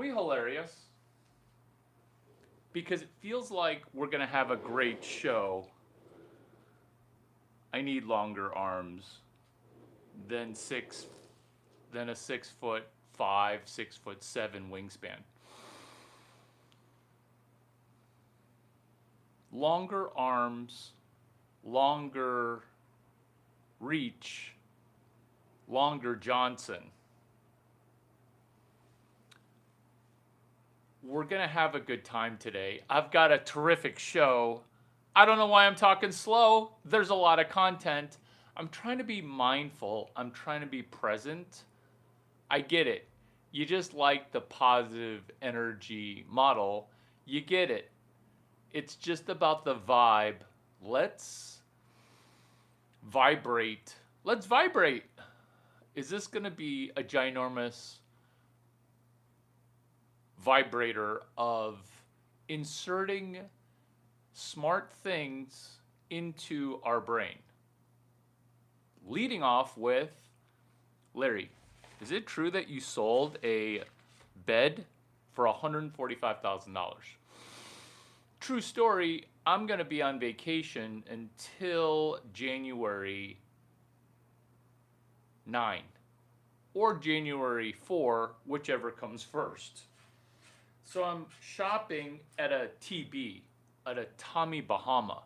we hilarious? Because it feels like we're going to have a great show. I need longer arms than a 6'5", 6'7" wingspan. Longer arms, longer reach, longer Johnson. We're going to have a good time today. I've got a terrific show. I don't know why I'm talking slow. There's a lot of content. I'm trying to be mindful. I'm trying to be present. I get it. You just like the positive energy model. You get it. It's just about the vibe. Let's vibrate. Let's vibrate. Is this going to be a ginormous vibrator of inserting smart things into our brain? Leading off with, Larry, is it true that you sold a bed for $145,000? True story, I'm going to be on vacation until January 9 or January 4, whichever comes first. So I'm shopping at a TB, at a Tommy Bahama,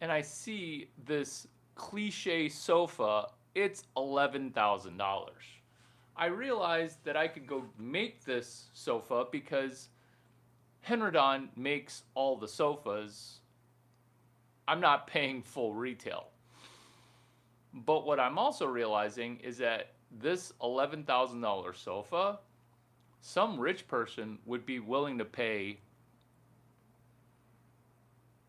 and I see this cliche sofa. It's $11,000. I realized that I could go make this sofa because Henredon makes all the sofas. I'm not paying full retail. But what I'm also realizing is that this $11,000 sofa, some rich person would be willing to pay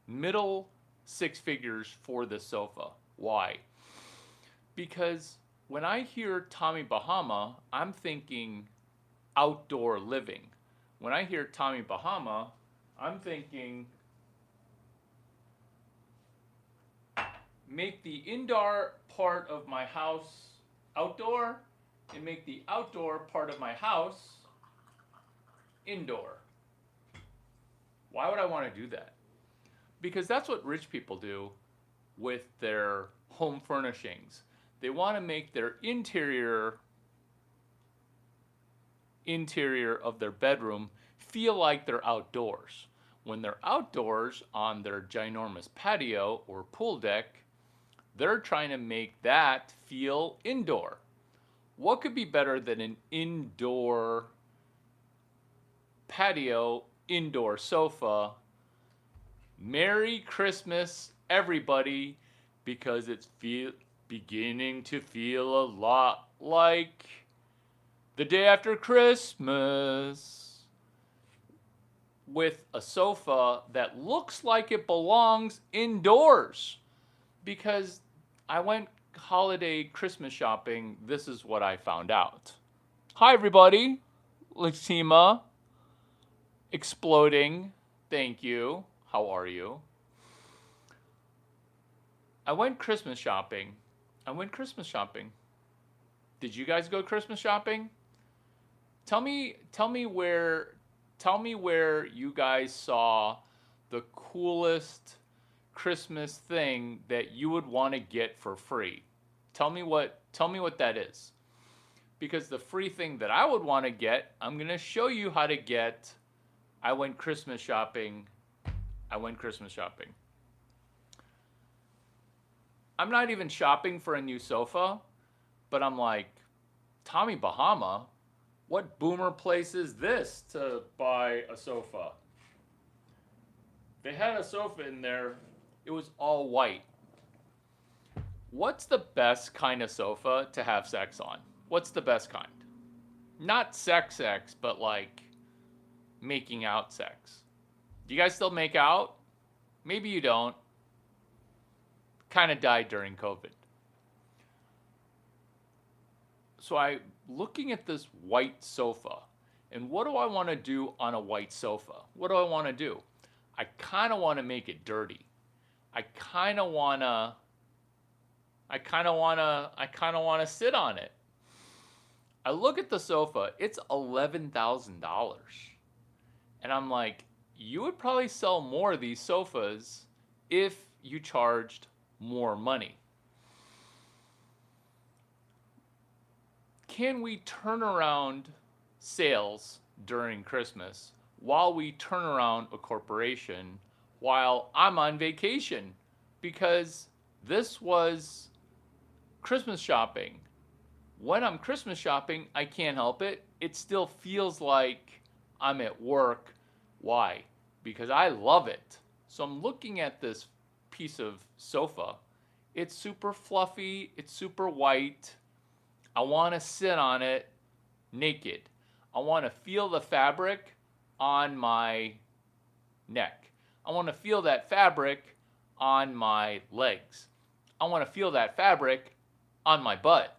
middle six figures for this sofa. Why? Because when I hear Tommy Bahama, I'm thinking outdoor living. When I hear Tommy Bahama, I'm thinking make the indoor part of my house outdoor and make the outdoor part of my house indoor. Why would I want to do that? Because that's what rich people do with their home furnishings. They want to make their interior of their bedroom feel like they're outdoors. When they're outdoors on their ginormous patio or pool deck, they're trying to make that feel indoor. What could be better than an indoor patio, indoor sofa? Merry Christmas, everybody, because it's beginning to feel a lot like the day after Christmas, with a sofa that looks like it belongs indoors. Because I went holiday Christmas shopping, this is what I found out. Hi everybody, Lexima, exploding, thank you, how are you? I went Christmas shopping. Did you guys go Christmas shopping? Tell me where you guys saw the coolest Christmas thing that you would want to get for free. Tell me what that is. Because the free thing that I would want to get, I'm going to show you how to get. I went Christmas shopping. I'm not even shopping for a new sofa, but I'm like, Tommy Bahama, what boomer place is this to buy a sofa? They had a sofa in there. It was all white. What's the best kind of sofa to have sex on? What's the best kind? Not sex, but like making out sex. Do you guys still make out? Maybe you don't. Kind of died during COVID. So I'm looking at this white sofa. And what do I want to do on a white sofa? What do I want to do? I kind of want to make it dirty. I kind of want to sit on it. I look at the sofa, it's $11,000. And I'm like, you would probably sell more of these sofas if you charged more money. Can we turn around sales during Christmas while we turn around a corporation while I'm on vacation? Because this was Christmas shopping. When I'm Christmas shopping, I can't help it. It still feels like I'm at work. Why? Because I love it. So I'm looking at this piece of sofa. It's super fluffy, it's super white. I want to sit on it naked. I want to feel the fabric on my neck. I want to feel that fabric on my legs. I want to feel that fabric on my butt.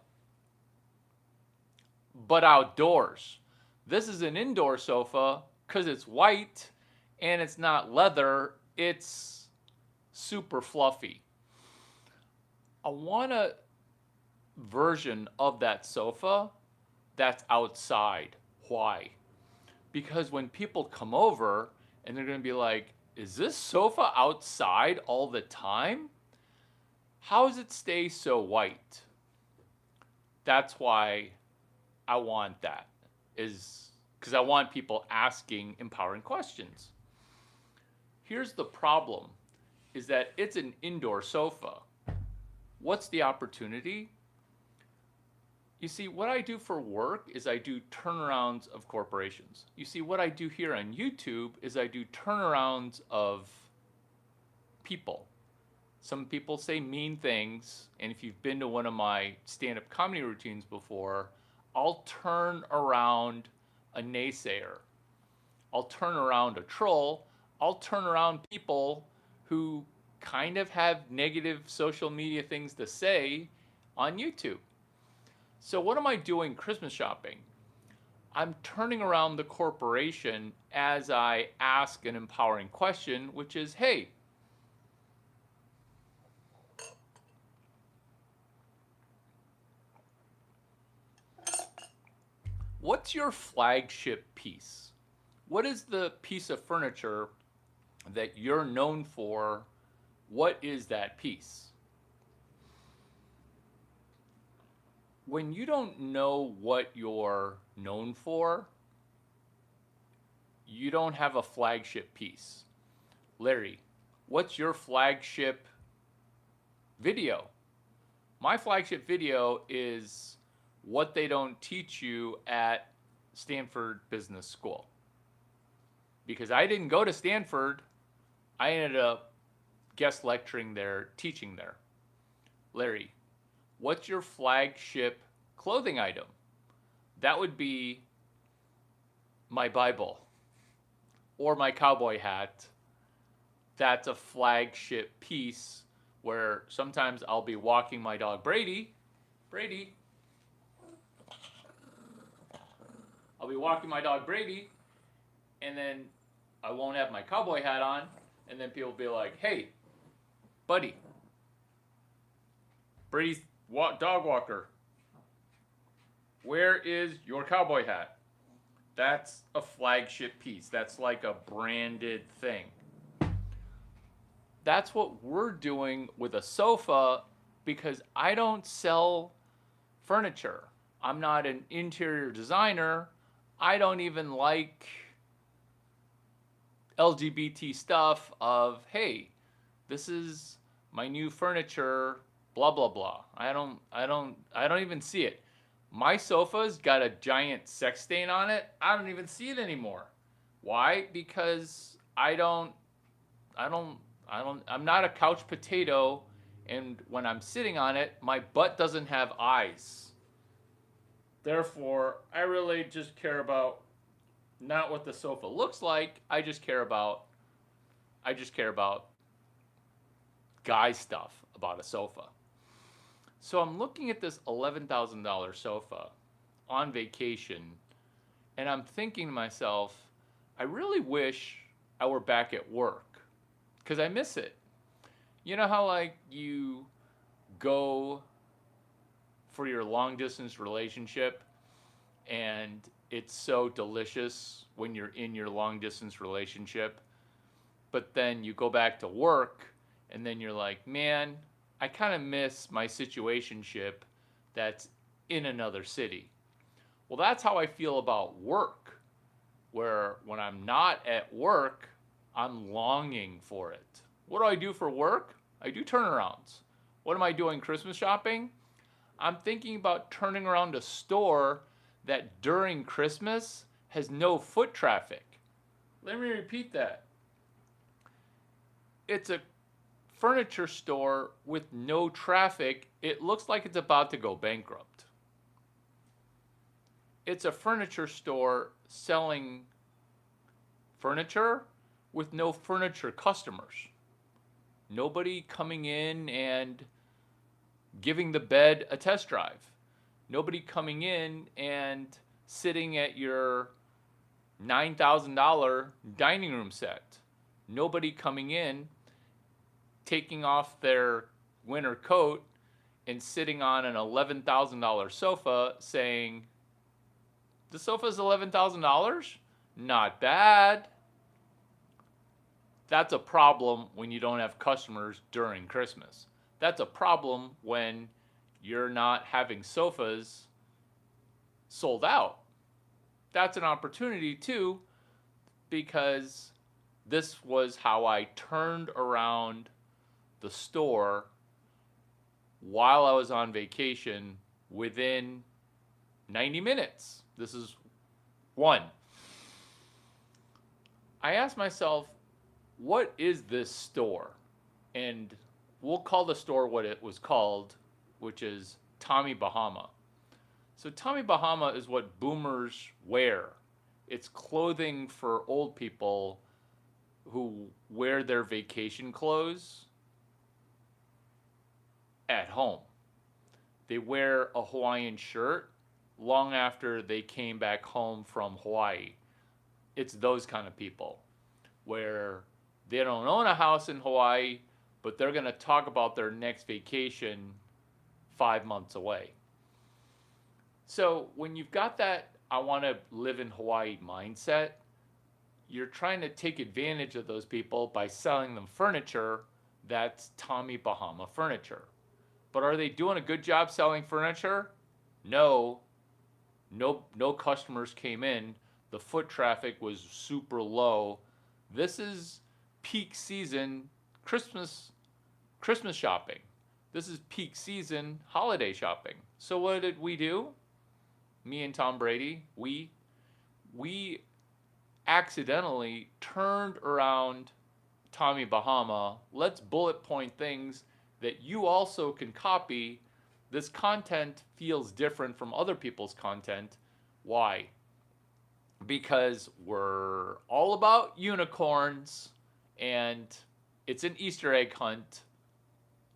But outdoors. This is an indoor sofa because it's white and it's not leather. It's super fluffy. I want a version of that sofa that's outside. Why? Because when people come over and they're going to be like, is this sofa outside all the time? How does it stay so white? That's why I want that, is because I want people asking empowering questions. Here's the problem, is that it's an indoor sofa. What's the opportunity? You see, what I do for work is I do turnarounds of corporations. You see, what I do here on YouTube is I do turnarounds of people. Some people say mean things, and if you've been to one of my stand-up comedy routines before, I'll turn around a naysayer. I'll turn around a troll. I'll turn around people who kind of have negative social media things to say on YouTube. So what am I doing Christmas shopping? I'm turning around the corporation as I ask an empowering question, which is, hey, what's your flagship piece? What is the piece of furniture that you're known for? What is that piece? When you don't know what you're known for, you don't have a flagship piece. Larry, what's your flagship video? My flagship video is what they don't teach you at Stanford Business School. Because I didn't go to Stanford, I ended up guest lecturing there, teaching there. Larry, what's your flagship clothing item? That would be my Bible or my cowboy hat. That's a flagship piece where sometimes I'll be walking my dog Brady. I'll be walking my dog Brady, and then I won't have my cowboy hat on, and then people will be like, hey, buddy, Brady's dog walker, where is your cowboy hat? That's a flagship piece. That's like a branded thing. That's what we're doing with a sofa, because I don't sell furniture. I'm not an interior designer. I don't even like LGBT stuff of, hey, this is my new furniture, blah blah blah. I don't even see it. My sofa's got a giant sex stain on it. I don't even see it anymore. Why? Because I'm not a couch potato, and when I'm sitting on it, my butt doesn't have eyes. Therefore, I really just care about not what the sofa looks like. I just care about guy stuff about a sofa. So I'm looking at this $11,000 sofa on vacation, and I'm thinking to myself, I really wish I were back at work, because I miss it. You know how, like, you go for your long distance relationship and it's so delicious when you're in your long distance relationship. But then you go back to work, and then you're like, man, I kind of miss my situationship that's in another city. Well, that's how I feel about work, where when I'm not at work, I'm longing for it. What do I do for work? I do turnarounds. What am I doing Christmas shopping? I'm thinking about turning around a store that during Christmas has no foot traffic. Let me repeat that. It's a furniture store with no traffic. It looks like it's about to go bankrupt. It's a furniture store selling furniture with no furniture customers. Nobody coming in and giving the bed a test drive. Nobody coming in and sitting at your $9,000 dining room set. Nobody coming in, taking off their winter coat and sitting on an $11,000 sofa saying, the sofa's $11,000? Not bad. That's a problem when you don't have customers during Christmas. That's a problem when you're not having sofas sold out. That's an opportunity too, because this was how I turned around the store while I was on vacation within 90 minutes. This is one. I asked myself, what is this store? And we'll call the store what it was called, which is Tommy Bahama. So Tommy Bahama is what boomers wear. It's clothing for old people who wear their vacation clothes at home. They wear a Hawaiian shirt long after they came back home from Hawaii. It's those kind of people where they don't own a house in Hawaii, but they're going to talk about their next vacation 5 months away. So when you've got that, I want to live in Hawaii mindset, you're trying to take advantage of those people by selling them furniture that's Tommy Bahama furniture. But are they doing a good job selling furniture? No. No customers came in. The foot traffic was super low. This is peak season Christmas shopping. This is peak season holiday shopping. So what did we do? Me and Tom Brady, we accidentally turned around Tommy Bahama. Let's bullet point things that you also can copy. This content feels different from other people's content. Why? Because we're all about unicorns, and it's an Easter egg hunt.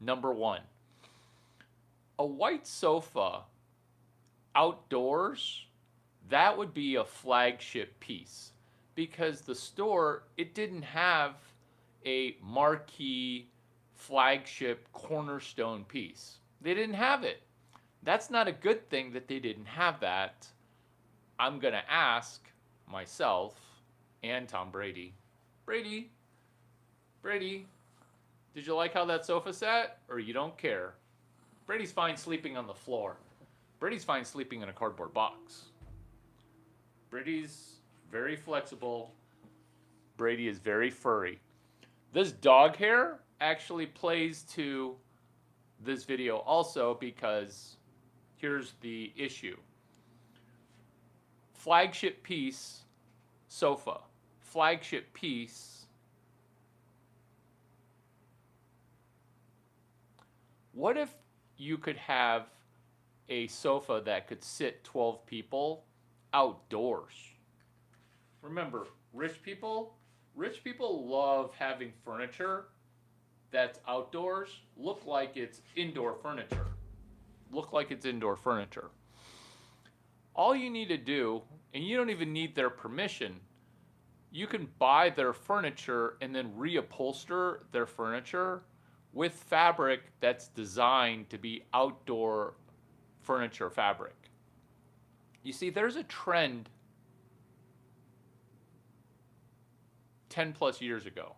Number one, a white sofa outdoors, that would be a flagship piece, because the store, it didn't have a marquee flagship cornerstone piece. They didn't have it. That's not a good thing that they didn't have that. I'm going to ask myself and Tom Brady, Brady, did you like how that sofa sat, or you don't care? Brady's fine sleeping on the floor. Brady's fine sleeping in a cardboard box. Brady's very flexible. Brady is very furry. This dog hair actually plays to this video also, because here's the issue. Flagship piece, sofa. Flagship piece. What if you could have a sofa that could sit 12 people outdoors? Remember, rich people love having furniture that's outdoors look like it's indoor furniture. All you need to do, and you don't even need their permission, you can buy their furniture and then reupholster their furniture with fabric that's designed to be outdoor furniture fabric. You see, there's a trend 10 plus years ago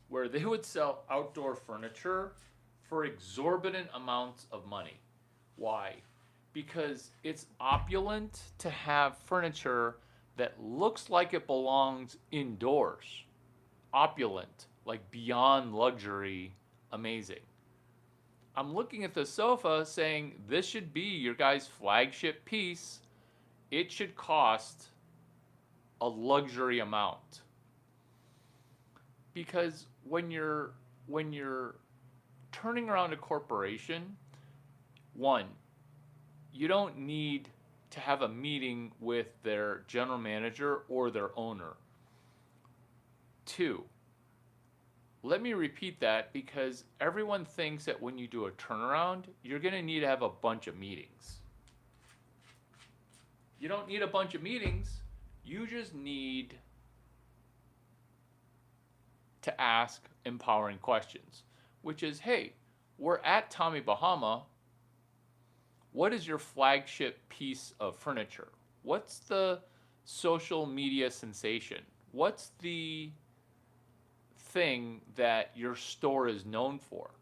where they would sell outdoor furniture for exorbitant amounts of money. Why? Because it's opulent to have furniture that looks like it belongs indoors. Opulent, like beyond luxury, amazing. I'm looking at the sofa saying this should be your guy's flagship piece. It should cost a luxury amount. Because when you're turning around a corporation, one, you don't need to have a meeting with their general manager or their owner. Two, let me repeat that because everyone thinks that when you do a turnaround, you're going to need to have a bunch of meetings. You don't need a bunch of meetings. You just need to ask empowering questions, which is, hey, we're at Tommy Bahama. What is your flagship piece of furniture? What's the social media sensation? What's the thing that your store is known for?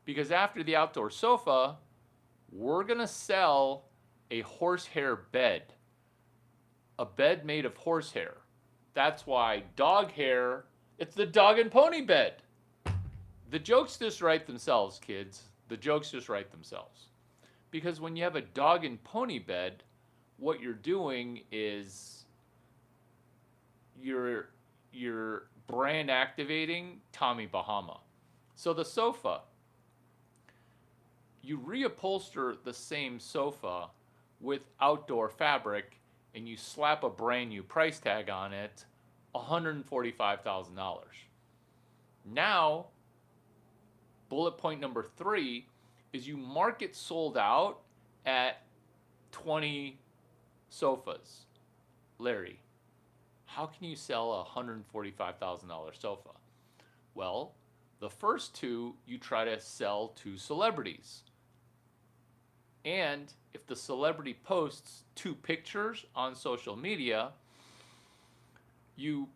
Because after the outdoor sofa, we're going to sell a horsehair bed. A bed made of horsehair. That's why dog hair, it's the dog and pony bed. The jokes just write themselves, kids. The jokes just write themselves. Because when you have a dog and pony bed, what you're doing is you're brand activating Tommy Bahama. So the sofa, you reupholster the same sofa with outdoor fabric and you slap a brand new price tag on it, $145,000. Now, bullet point number 3 is you market sold out at 20 sofas. Larry, how can you sell a $145,000 sofa? Well, the first 2 you try to sell to celebrities. And if the celebrity posts 2 pictures on social media, you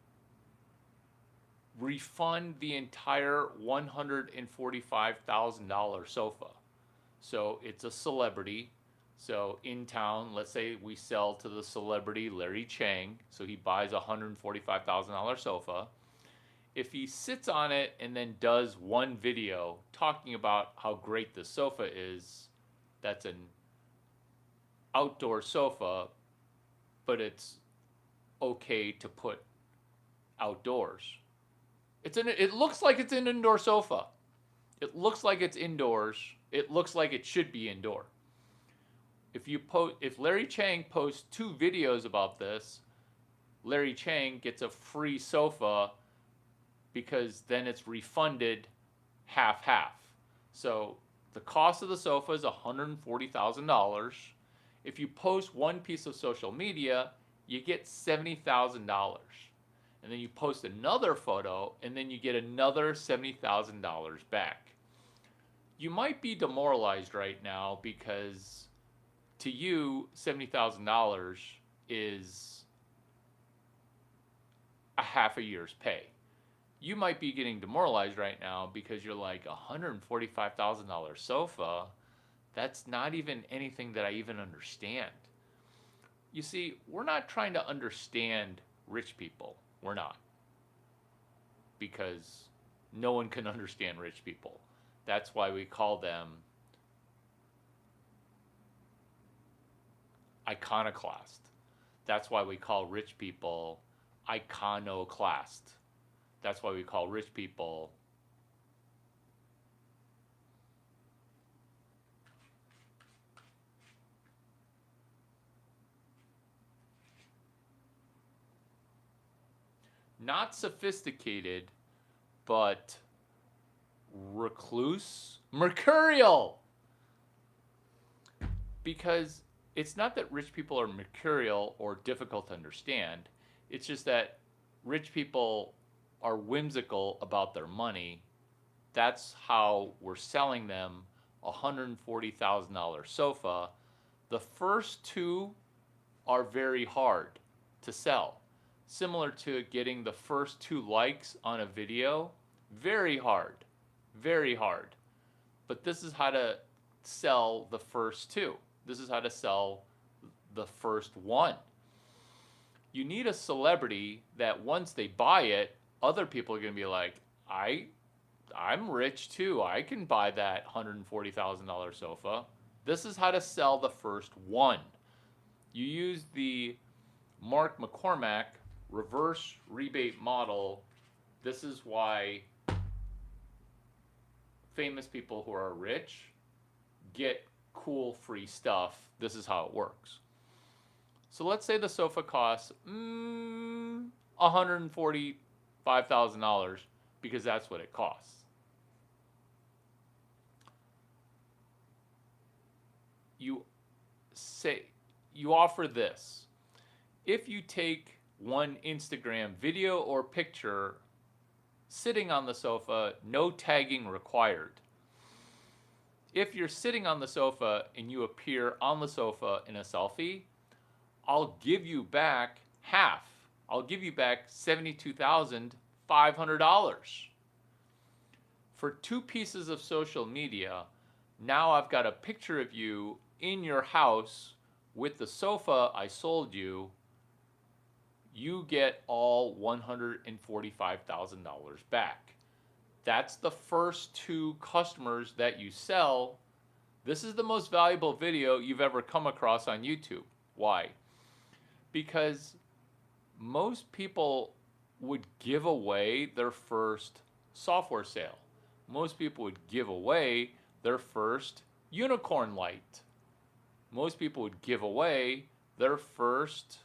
refund the entire $145,000 sofa. So it's a celebrity. So in town, let's say we sell to the celebrity Larry Chang. So he buys a $145,000 sofa. If he sits on it and then does one video talking about how great the sofa is, that's an outdoor sofa, but it's okay to put outdoors. It looks like it's an indoor sofa. It looks like it's indoors. It looks like it should be indoor. If Larry Chang posts 2 videos about this, Larry Chang gets a free sofa because then it's refunded half. So the cost of the sofa is $140,000. If you post one piece of social media, you get $70,000. And then you post another photo, and then you get another $70,000 back. You might be demoralized right now because to you, $70,000 is a half a year's pay. You might be getting demoralized right now because you're like, $145,000 sofa, that's not even anything that I even understand. You see, we're not trying to understand rich people. We're not. Because no one can understand rich people. That's why we call them iconoclast. That's why we call rich people iconoclast. That's why we call rich people not sophisticated, but recluse, mercurial. Because it's not that rich people are mercurial or difficult to understand. It's just that rich people are whimsical about their money. That's how we're selling them a $140,000 sofa. The first 2 are very hard to sell. Similar to getting the first 2 likes on a video, very hard, very hard. But this is how to sell the first 2. This is how to sell the first 1. You need a celebrity that once they buy it, other people are going to be like, I'm rich too. I can buy that $140,000 sofa. This is how to sell the first 1. You use the Mark McCormack reverse rebate model. This is why famous people who are rich get cool free stuff. This is how it works. So let's say the sofa costs $145,000 because that's what it costs. You offer this. If you take one Instagram video or picture sitting on the sofa, no tagging required. If you're sitting on the sofa and you appear on the sofa in a selfie, I'll give you back half. I'll give you back $72,500. For 2 pieces of social media, now I've got a picture of you in your house with the sofa I sold you. You get all $145,000 back. That's the first 2 customers that you sell. This is the most valuable video you've ever come across on YouTube. Why? Because most people would give away their first software sale. Most people would give away their first unicorn light. Most people would give away their first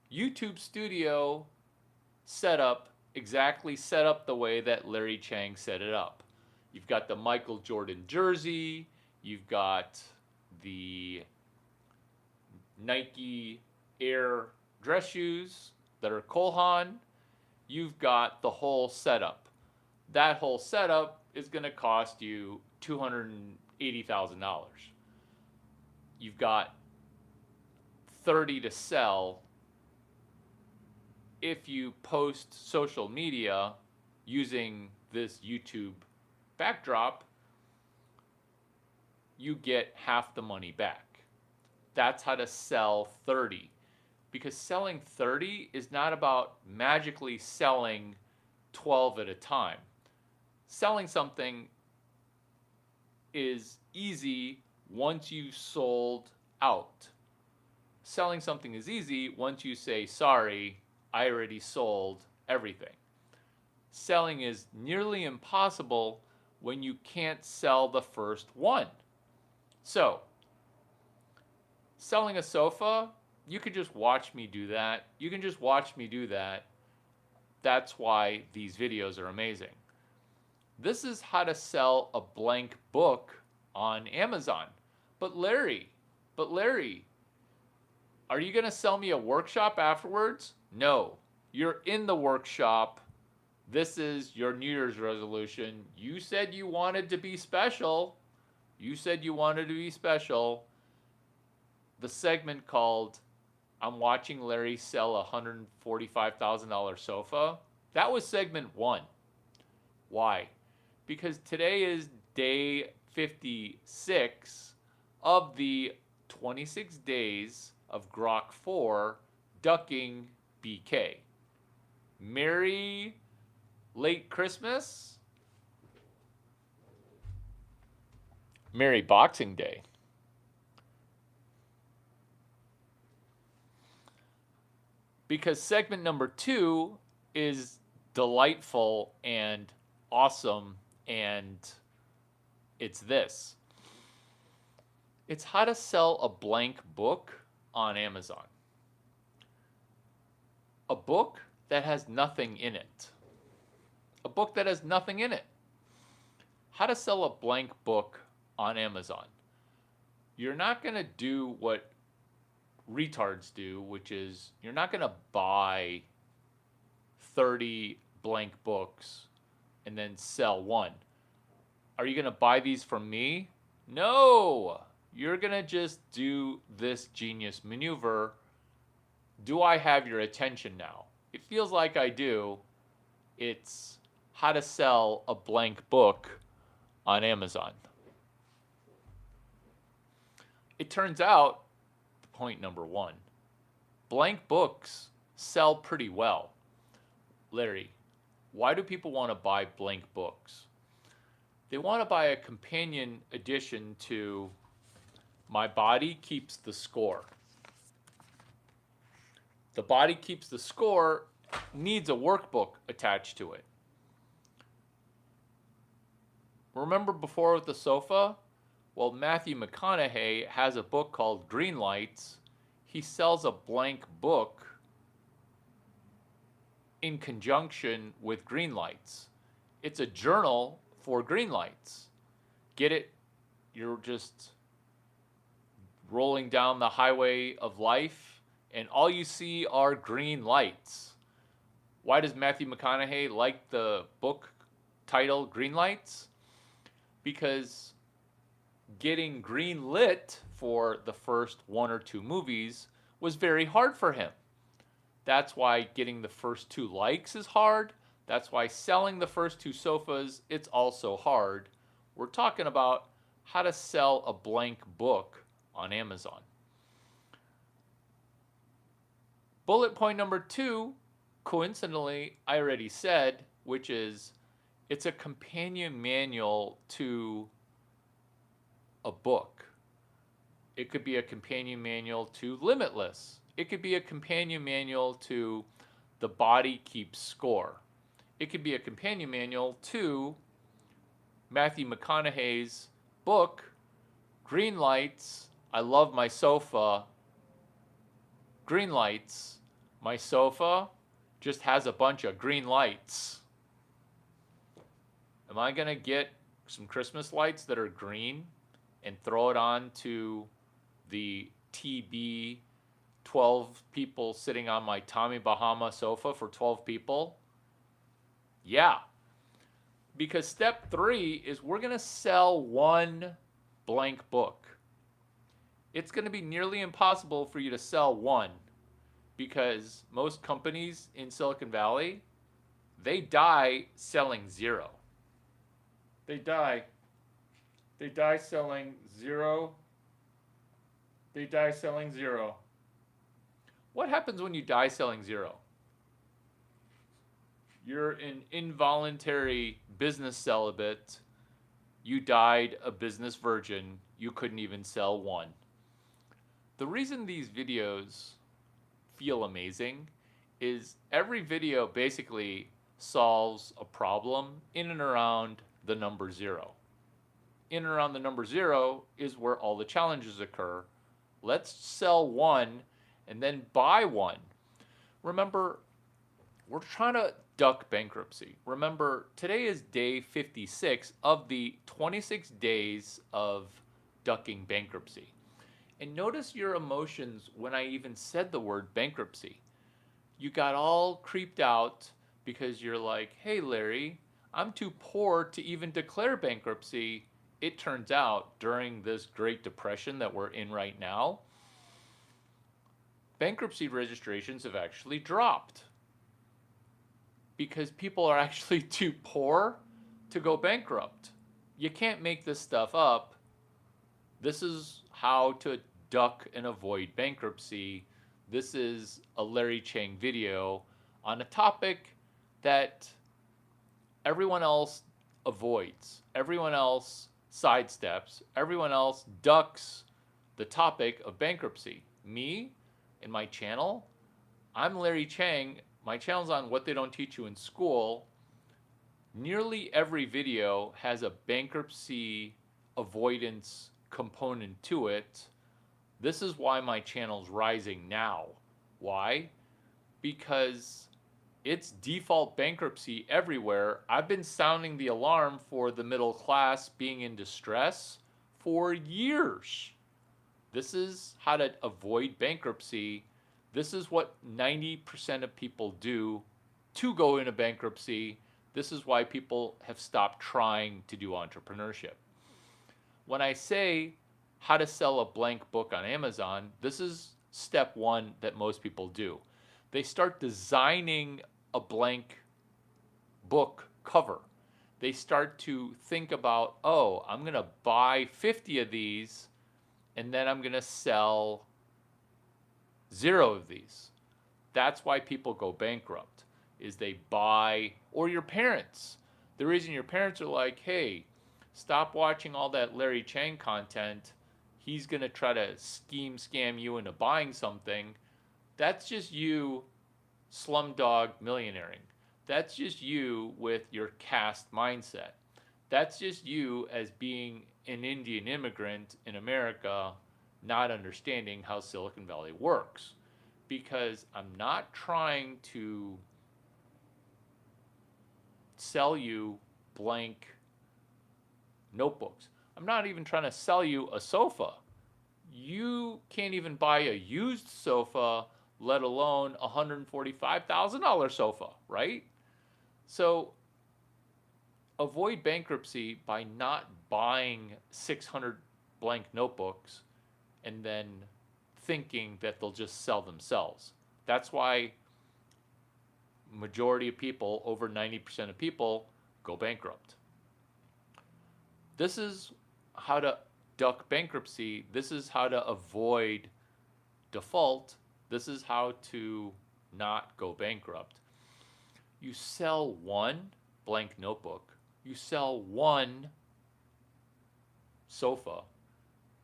YouTube studio setup, exactly set up the way that Larry Chang set it up. You've got the Michael Jordan jersey, you've got the Nike Air dress shoes that are Kohan, you've got the whole setup. That whole setup is going to cost you $280,000. You've got 30 to sell. If you post social media using this YouTube backdrop, you get half the money back. That's how to sell 30. Because selling 30 is not about magically selling 12 at a time. Selling something is easy once you've sold out. Selling something is easy once you say, sorry, I already sold everything. Selling is nearly impossible when you can't sell the first 1. So, selling a sofa, you could just watch me do that. You can just watch me do that. That's why these videos are amazing. This is how to sell a blank book on Amazon. But Larry, are you going to sell me a workshop afterwards? No. You're in the workshop. This is your New Year's resolution. You said you wanted to be special. You said you wanted to be special. The segment called I'm watching Larry sell a $145,000 sofa. That was segment 1. Why? Because today is day 56 of the 26 days of Grok 4 ducking BK. Merry late Christmas. Merry Boxing Day. Because segment number 2 is delightful and awesome, and it's this. It's how to sell a blank book on Amazon. A book that has nothing in it. A book that has nothing in it. How to sell a blank book on Amazon. You're not going to do what retards do, which is you're not going to buy 30 blank books and then sell 1. Are you going to buy these from me? No. you're going to just do this genius maneuver. Do I have your attention now? It feels like I do. It's how to sell a blank book on Amazon. It turns out, point number one, blank books sell pretty well. Larry, why do people want to buy blank books? They want to buy a companion edition to My Body Keeps the Score. The Body Keeps the Score needs a workbook attached to it. Remember before with the sofa? Well, Matthew McConaughey has a book called Green Lights. He sells a blank book in conjunction with Green Lights. It's a journal for green lights. Get it? You're just rolling down the highway of life and all you see are green lights. Why does Matthew McConaughey like the book title Green Lights? Because getting green lit for the first one or two movies was very hard for him. That's why getting the first 2 likes is hard. That's why selling the first 2 sofas, it's also hard. We're talking about how to sell a blank book on Amazon. Bullet point number 2, coincidentally, I already said, which is it's a companion manual to a book. It could be a companion manual to Limitless. It could be a companion manual to The Body Keeps Score. It could be a companion manual to Matthew McConaughey's book, Green Lights, I Love My Sofa. Green Lights, my sofa just has a bunch of green lights. Am I going to get some Christmas lights that are green and throw it on to the TB 12 people sitting on my Tommy Bahama sofa for 12 people? Yeah. Because step 3 is we're going to sell one blank book. It's going to be nearly impossible for you to sell one because most companies in Silicon Valley, they die selling 0. They die selling 0. They die selling 0. What happens when you die selling 0? You're an involuntary business celibate. You died a business virgin. You couldn't even sell one. The reason these videos feel amazing is every video basically solves a problem in and around the number 0. In and around the number 0 is where all the challenges occur. Let's sell one and then buy one. Remember, we're trying to duck bankruptcy. Remember, today is day 56 of the 26 days of ducking bankruptcy. And notice your emotions when I even said the word bankruptcy. You got all creeped out because you're like, hey, Larry, I'm too poor to even declare bankruptcy. It turns out during this Great Depression that we're in right now, bankruptcy registrations have actually dropped because people are actually too poor to go bankrupt. You can't make this stuff up. This is how to duck and avoid bankruptcy. This is a Larry Chang video on a topic that everyone else avoids, everyone else sidesteps, everyone else ducks the topic of bankruptcy. Me and my channel, I'm Larry Chang. My channel's on What They Don't Teach You in School. Nearly every video has a bankruptcy avoidance component to it. This is why my channel's rising now. Why? Because it's default bankruptcy everywhere. I've been sounding the alarm for the middle class being in distress for years. This is how to avoid bankruptcy. This is what 90% of people do to go into bankruptcy. This is why people have stopped trying to do entrepreneurship. When I say how to sell a blank book on Amazon, this is step one that most people do. They start designing a blank book cover. They start to think about, oh, I'm going to buy 50 of these and then I'm going to sell 0 of these. That's why people go bankrupt, is they buy, or your parents. The reason your parents are like, hey, stop watching all that Larry Chang content. He's going to try to scam you into buying something. That's just you slumdog millionairing. That's just you with your caste mindset. That's just you as being an Indian immigrant in America, not understanding how Silicon Valley works. Because I'm not trying to sell you blank notebooks. I'm not even trying to sell you a sofa. You can't even buy a used sofa, let alone a $145,000 sofa, right? So avoid bankruptcy by not buying 600 blank notebooks and then thinking that they'll just sell themselves. That's why majority of people, over 90% of people, go bankrupt. This is how to duck bankruptcy. This is how to avoid default. This is how to not go bankrupt. You sell one blank notebook, you sell one sofa,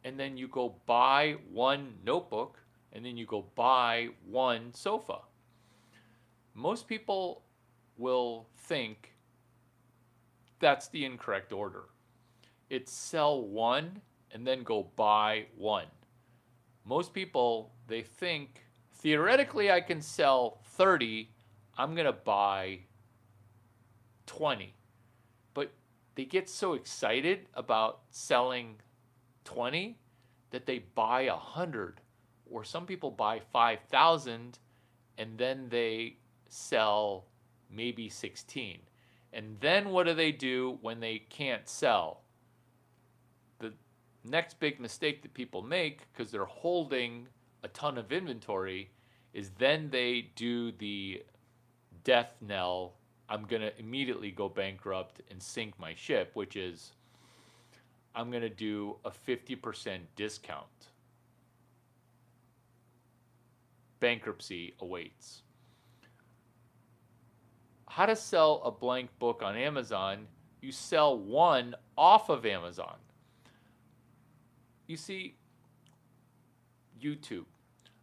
and then you go buy one notebook, and then you go buy one sofa. Most people will think that's the incorrect order. It's sell one and then go buy one. Most people, they think, theoretically I can sell 30, I'm going to buy 20. But they get so excited about selling 20 that they buy 100, or some people buy 5,000 and then they sell maybe 16. And then what do they do when they can't sell? The next big mistake that people make, because they're holding a ton of inventory, is then they do the death knell, I'm going to immediately go bankrupt and sink my ship, which is I'm going to do a 50% discount. Bankruptcy awaits. How to sell a blank book on Amazon? You sell one off of Amazon. You see, YouTube.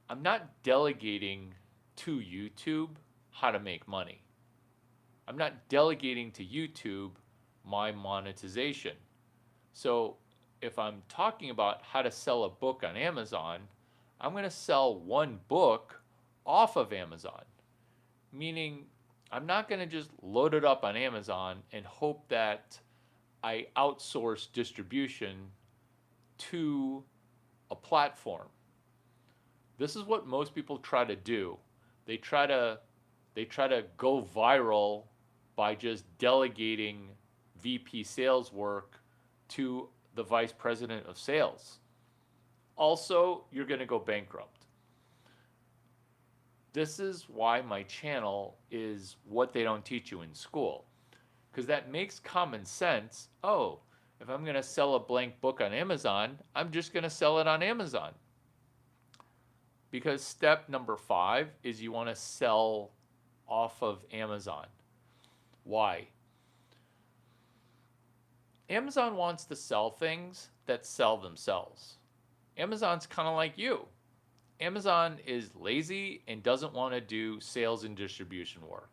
I'm not delegating to YouTube how to make money. I'm not delegating to YouTube my monetization. So if I'm talking about how to sell a book on Amazon, I'm going to sell one book off of Amazon. Meaning I'm not going to just load it up on Amazon and hope that I outsource distribution to a platform. This is what most people try to do. They try to go viral by just delegating VP sales work to the vice president of sales. Also, you're going to go bankrupt. This is why my channel is what they don't teach you in school. Because that makes common sense. Oh, if I'm going to sell a blank book on Amazon, I'm just going to sell it on Amazon. Because step number 5 is you want to sell off of Amazon. Why? Amazon wants to sell things that sell themselves. Amazon's kind of like you. Amazon is lazy and doesn't want to do sales and distribution work.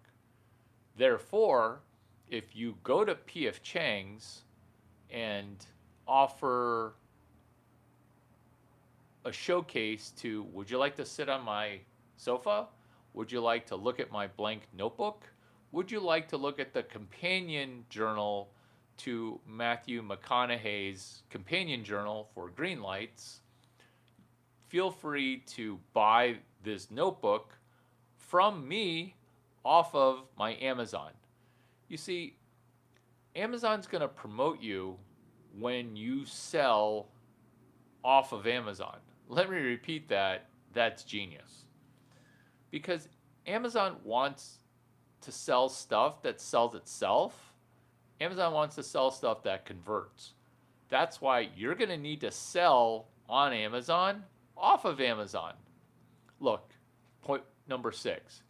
Therefore, if you go to P.F. Chang's and offer a showcase to, would you like to sit on my sofa? Would you like to look at my blank notebook? Would you like to look at the companion journal to Matthew McConaughey's companion journal for green lights? Feel free to buy this notebook from me off of my Amazon. You see, Amazon's going to promote you when you sell off of Amazon. Let me repeat that. That's genius. Because Amazon wants to sell stuff that sells itself. Amazon wants to sell stuff that converts. That's why you're going to need to sell on Amazon, off of Amazon. Look, point number 6.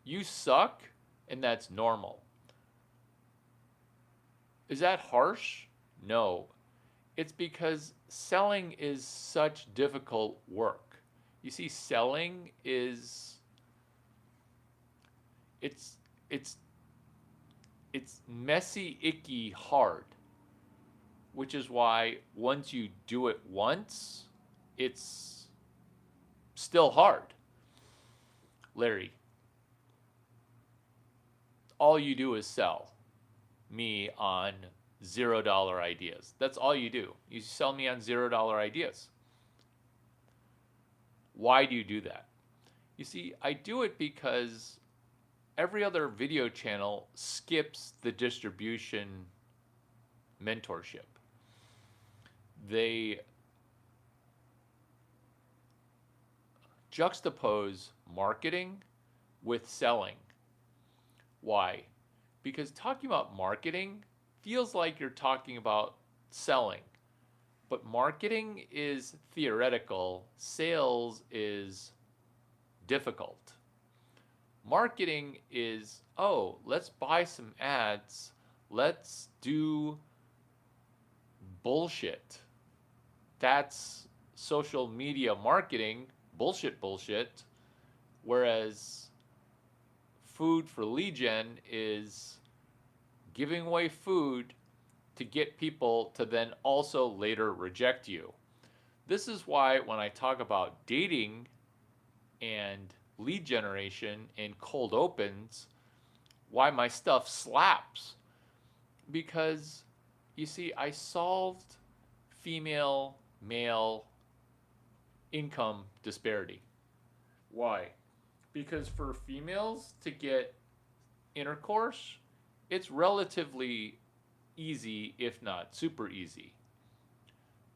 You suck, and that's normal. Is that harsh? No. It's because selling is such difficult work. You see, selling is it's messy, icky, hard. Which is why once you do it once, it's still hard. Larry, all you do is sell me on $0 ideas. That's all you do. You sell me on $0 ideas. Why do you do that? You see, I do it because every other video channel skips the distribution mentorship. They juxtapose marketing with selling. Why? Because talking about marketing feels like you're talking about selling. But marketing is theoretical, sales is difficult. Marketing is, oh, let's buy some ads, let's do bullshit. That's social media marketing, bullshit. Whereas food for lead gen is giving away food to get people to then also later reject you. This is why when I talk about dating and lead generation and cold opens, why my stuff slaps. Because you see, I solved female male income disparity. Why? Because for females to get intercourse, it's relatively easy, if not super easy.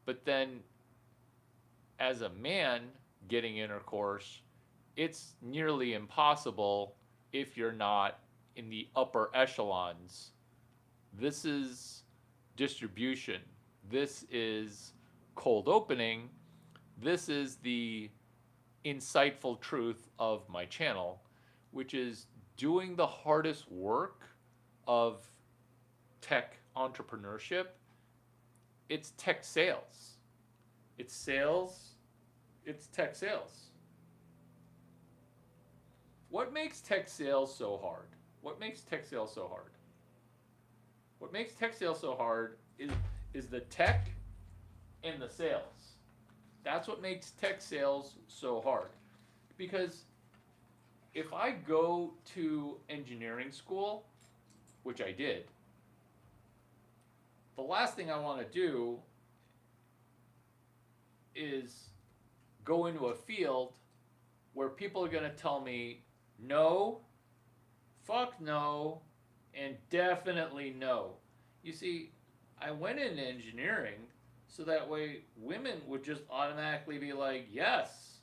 But then as a man getting intercourse, it's nearly impossible if you're not in the upper echelons. This is distribution. This is cold opening. This is the insightful truth of my channel, which is doing the hardest work of tech entrepreneurship. It's tech sales. It's sales. It's tech sales. What makes tech sales so hard? What makes tech sales so hard? What makes tech sales so hard is the tech and the sales. That's what makes tech sales so hard. Because if I go to engineering school, which I did, the last thing I want to do is go into a field where people are going to tell me no, fuck no, and definitely no. You see, I went into engineering so that way women would just automatically be like, yes.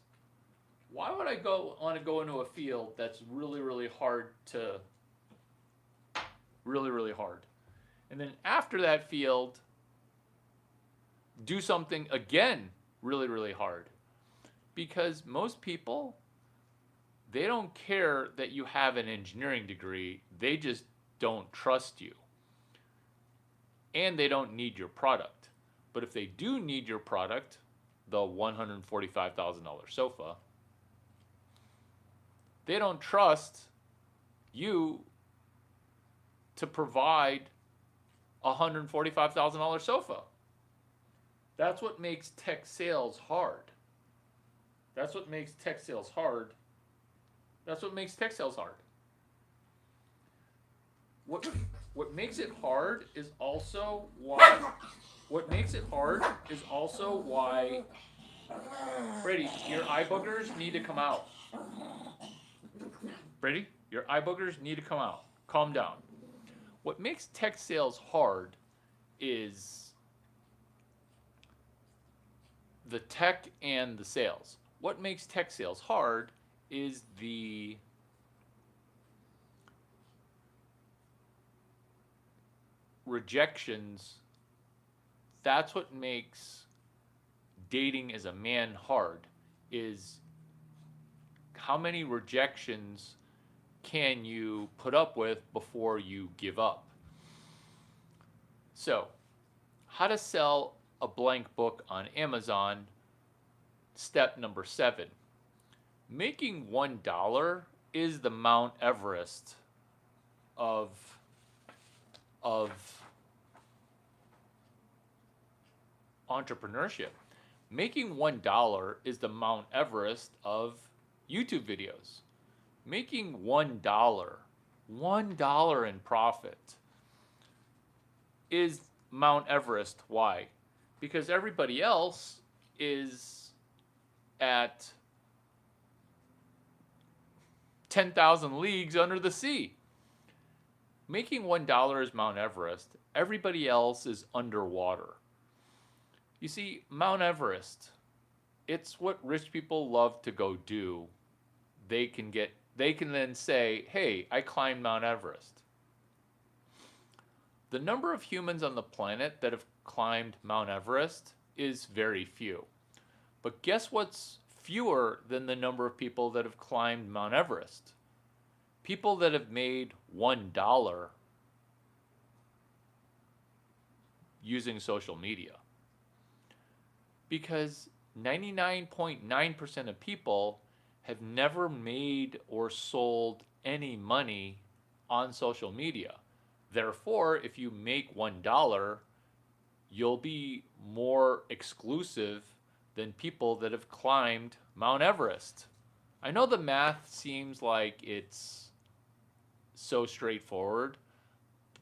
Why would I want to go into a field that's really hard to, really hard? And then after that field, do something again really hard. Because most people, they don't care that you have an engineering degree. They just don't trust you. And they don't need your product. But if they do need your product, the $145,000 sofa, they don't trust you to provide a $145,000 sofa. That's what makes tech sales hard. That's what makes tech sales hard. That's what makes tech sales hard. What makes it hard is also why. What makes it hard is also why. Brady, your eye boogers need to come out. Brady, your eye boogers need to come out. Calm down. What makes tech sales hard is the tech and the sales. What makes tech sales hard is the rejections. That's what makes dating as a man hard, is how many rejections can you put up with before you give up? So, how to sell a blank book on Amazon. Step number 7. Making $1 is the Mount Everest of entrepreneurship. Making $1 is the Mount Everest of YouTube videos. Making $1 in profit is Mount Everest. Why? Because everybody else is at 10,000 leagues under the sea. Making $1 is Mount Everest. Everybody else is underwater. You see, Mount Everest, it's what rich people love to go do. They can then say, hey, I climbed Mount Everest. The number of humans on the planet that have climbed Mount Everest is very few. But guess what's fewer than the number of people that have climbed Mount Everest? People that have made $1 using social media. Because 99.9% of people have never made or sold any money on social media. Therefore, if you make $1, you'll be more exclusive than people that have climbed Mount Everest. I know the math seems like it's so straightforward,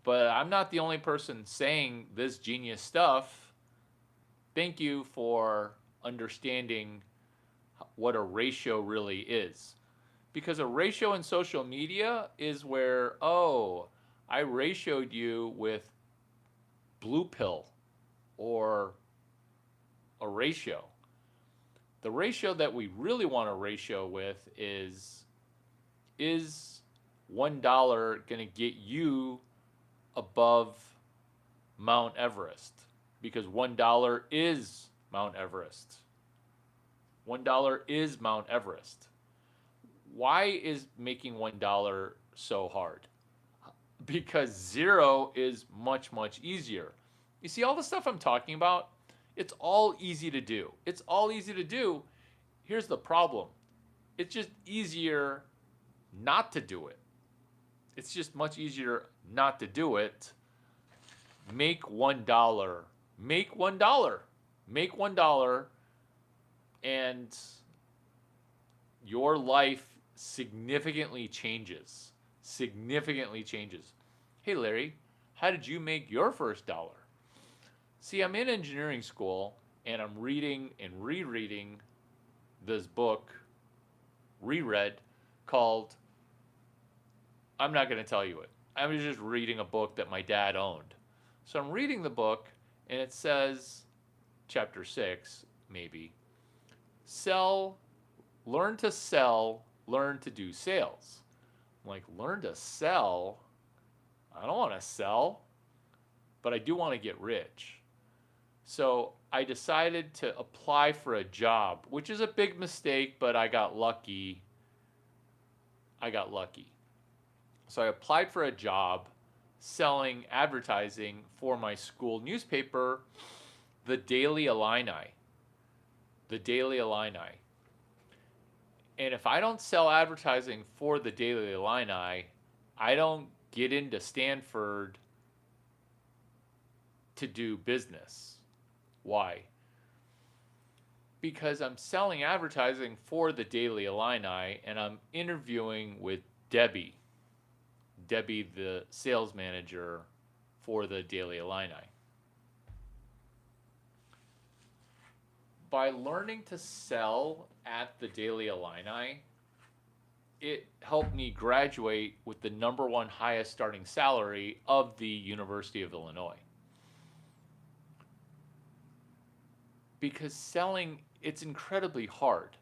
but I'm not the only person saying this genius stuff. Thank you for understanding what a ratio really is. Because a ratio in social media is where, oh, I ratioed you with blue pill or a ratio. The ratio that we really want to ratio with is $1 going to get you above Mount Everest? Because $1 is Mount Everest. $1 is Mount Everest. Why is making $1 so hard? Because 0 is much, much easier. You see all the stuff I'm talking about? It's all easy to do. It's all easy to do. Here's the problem. It's just easier not to do it. It's just much easier not to do it. Make $1. Make $1. Make $1, and your life significantly changes. Significantly changes. Hey Larry, how did you make your first dollar? See, I'm in engineering school and I'm reading and rereading this book, reread, called, I'm not going to tell you it. I was just reading a book that my dad owned. So I'm reading the book and it says, chapter 6, maybe, learn to sell, learn to do sales. I'm like, learn to sell? I don't want to sell, but I do want to get rich. So I decided to apply for a job, which is a big mistake, but I got lucky. So I applied for a job selling advertising for my school newspaper, the Daily Illini. The Daily Illini. And if I don't sell advertising for the Daily Illini, I don't get into Stanford to do business. Why? Because I'm selling advertising for the Daily Illini and I'm interviewing with Debbie, the sales manager for the Daily Illini. By learning to sell at the Daily Illini, it helped me graduate with the #1 highest starting salary of the University of Illinois. because selling, it's incredibly hard.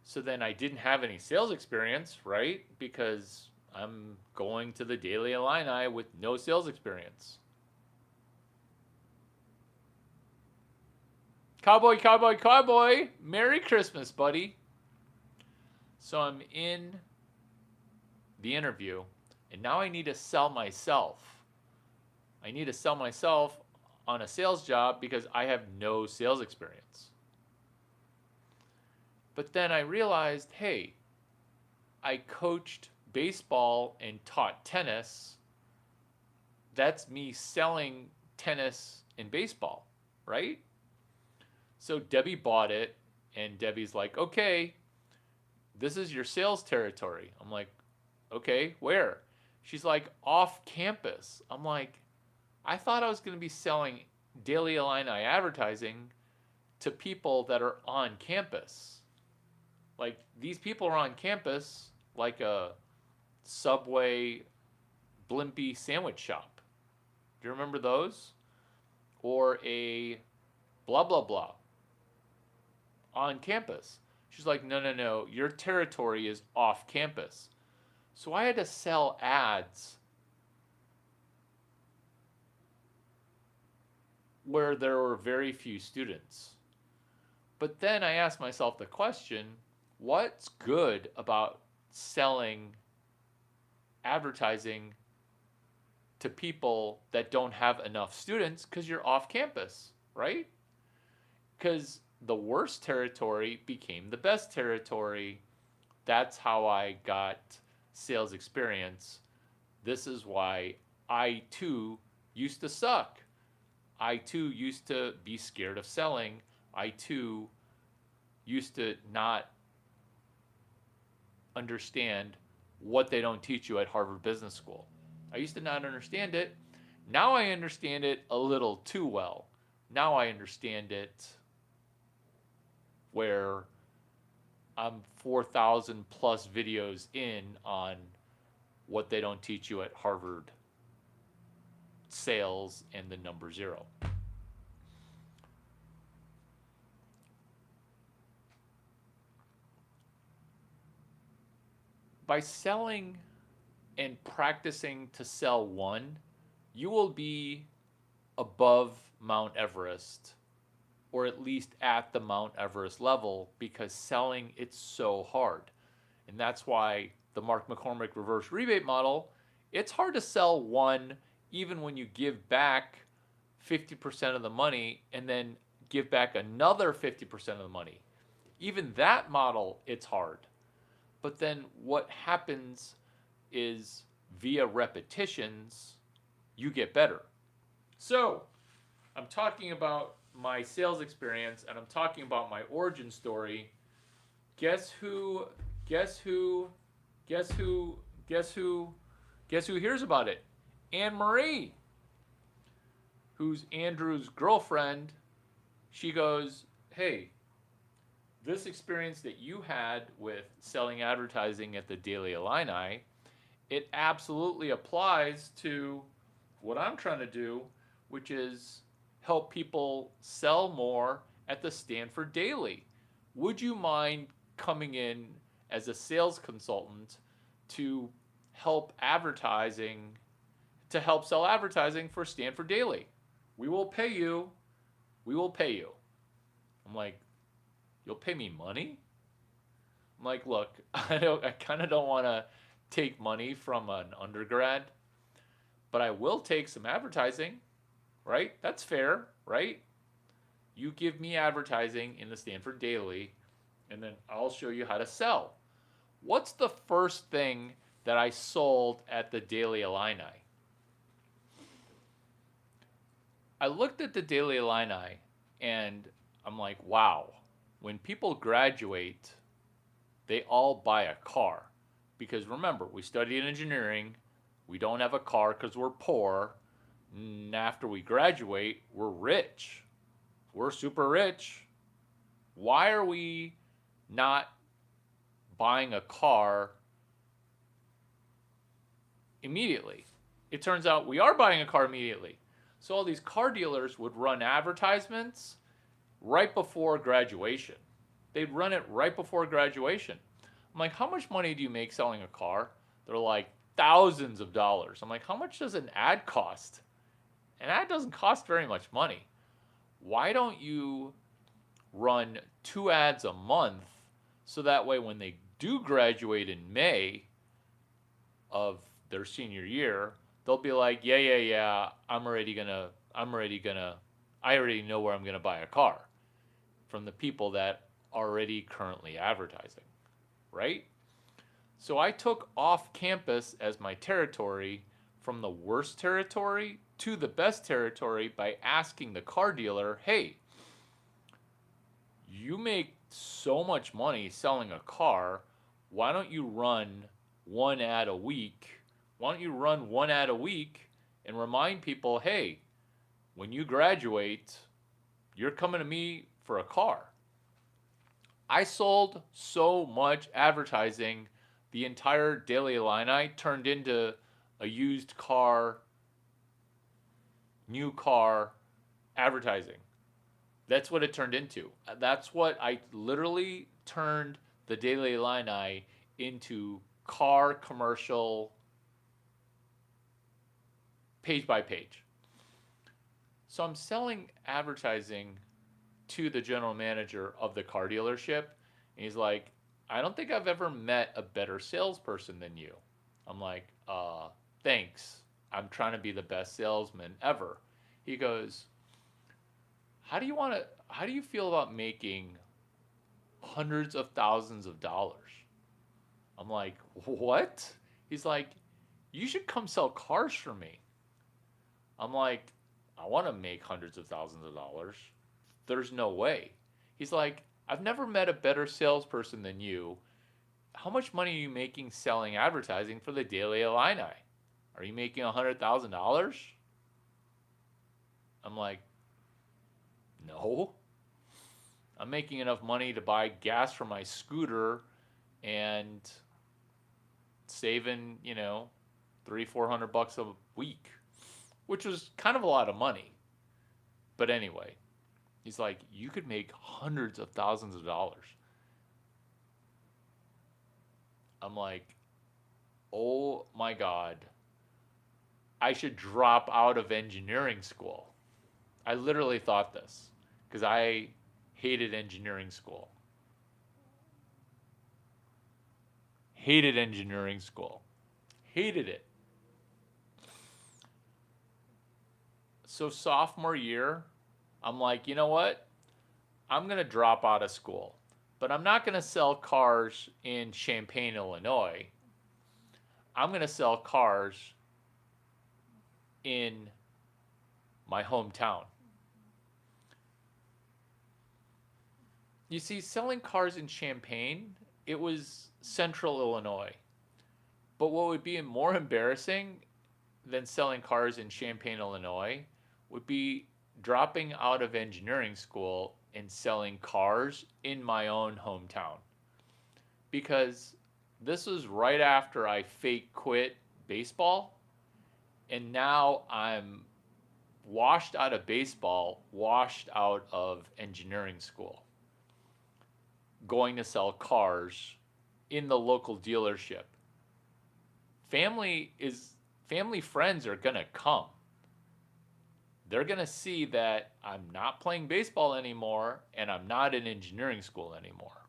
So then I didn't have any sales experience, right? Because I'm going to the Daily Illini with no sales experience. Cowboy, cowboy, cowboy. Merry Christmas, buddy. So I'm in the interview, and now I need to sell myself. I need to sell myself on a sales job because I have no sales experience. But then I realized, hey, I coached baseball and taught tennis. That's me selling tennis and baseball, right? So Debbie bought it, and Debbie's like, okay, this is your sales territory. I'm like, okay, where? She's like, off campus. I'm like, I thought I was going to be selling Daily Illini advertising to people that are on campus. Like, these people are on campus like a Subway Blimpie sandwich shop. Do you remember those? Or a blah, blah, blah on campus. She's like, no, no, no, your territory is off campus. So I had to sell ads where there were very few students. But then I asked myself the question, what's good about selling advertising to people that don't have enough students because you're off campus, right? Because the worst territory became the best territory. That's how I got sales experience. This is why I too used to suck. I too used to be scared of selling. I too used to not understand what they don't teach you at Harvard Business School. I used to not understand it. Now I understand it a little too well. Now I understand it where I'm 4,000 plus videos in on what they don't teach you at Harvard sales and the number 0. By selling and practicing to sell one, you will be above Mount Everest, or at least at the Mount Everest level, because selling, it's so hard. And that's why the Mark McCormick reverse rebate model, it's hard to sell one even when you give back 50% of the money and then give back another 50% of the money. Even that model, it's hard. But then what happens is via repetitions, you get better. So I'm talking about my sales experience and I'm talking about my origin story. Guess who hears about it? Anne Marie, who's Andrew's girlfriend. She goes, hey, this experience that you had with selling advertising at the Daily Illini, it absolutely applies to what I'm trying to do, which is help people sell more at the Stanford Daily. Would you mind coming in as a sales consultant to help sell advertising for Stanford Daily? We will pay you. We will pay you. I'm like, you'll pay me money? I'm like, look, I kind of don't want to take money from an undergrad, but I will take some advertising, right? That's fair, right? You give me advertising in the Stanford Daily, and then I'll show you how to sell. What's the first thing that I sold at the Daily Illini? I looked at the Daily Illini, and I'm like, wow. When people graduate, they all buy a car. Because remember, we studied engineering, we don't have a car because we're poor, and after we graduate, we're rich. We're super rich. Why are we not buying a car immediately? It turns out we are buying a car immediately. So all these car dealers would run advertisements right before graduation. They'd run it right before graduation. I'm like, how much money do you make selling a car? They're like, thousands of dollars. I'm like, how much does an ad cost? An ad doesn't cost very much money. Why don't you run 2 ads a month so that way when they do graduate in May of their senior year, they'll be like, yeah, I already know where I'm gonna buy a car from the people that are already currently advertising, right? So I took off campus as my territory from the worst territory to the best territory by asking the car dealer, hey, you make so much money selling a car. Why don't you run 1 ad a week? Why don't you run 1 ad a week and remind people, hey, when you graduate, you're coming to me for a car. I sold so much advertising, the entire Daily Illini turned into a used car, new car advertising. That's what it turned into. That's what I literally turned the Daily Illini into car commercial page by page. So I'm selling advertising to the general manager of the car dealership. And he's like, I don't think I've ever met a better salesperson than you. I'm like, thanks. I'm trying to be the best salesman ever. He goes, how do you feel about making hundreds of thousands of dollars? I'm like, what? He's like, you should come sell cars for me. I'm like, I want to make hundreds of thousands of dollars. There's no way. He's like, I've never met a better salesperson than you. How much money are you making selling advertising for the Daily Illini? Are you making $100,000? I'm like, no. I'm making enough money to buy gas for my scooter and saving, $300-400 a week, which was kind of a lot of money. But anyway, he's like, you could make hundreds of thousands of dollars. I'm like, oh my God, I should drop out of engineering school. I literally thought this because I hated engineering school. Hated engineering school. Hated it. So sophomore year, I'm like, you know what? I'm going to drop out of school. But I'm not going to sell cars in Champaign, Illinois. I'm going to sell cars in my hometown. You see, selling cars in Champaign, it was central Illinois. But what would be more embarrassing than selling cars in Champaign, Illinois, would be dropping out of engineering school and selling cars in my own hometown. Because this was right after I fake quit baseball, and now I'm washed out of baseball, washed out of engineering school, going to sell cars in the local dealership. Family friends are going to come. They're going to see that I'm not playing baseball anymore and I'm not in engineering school anymore.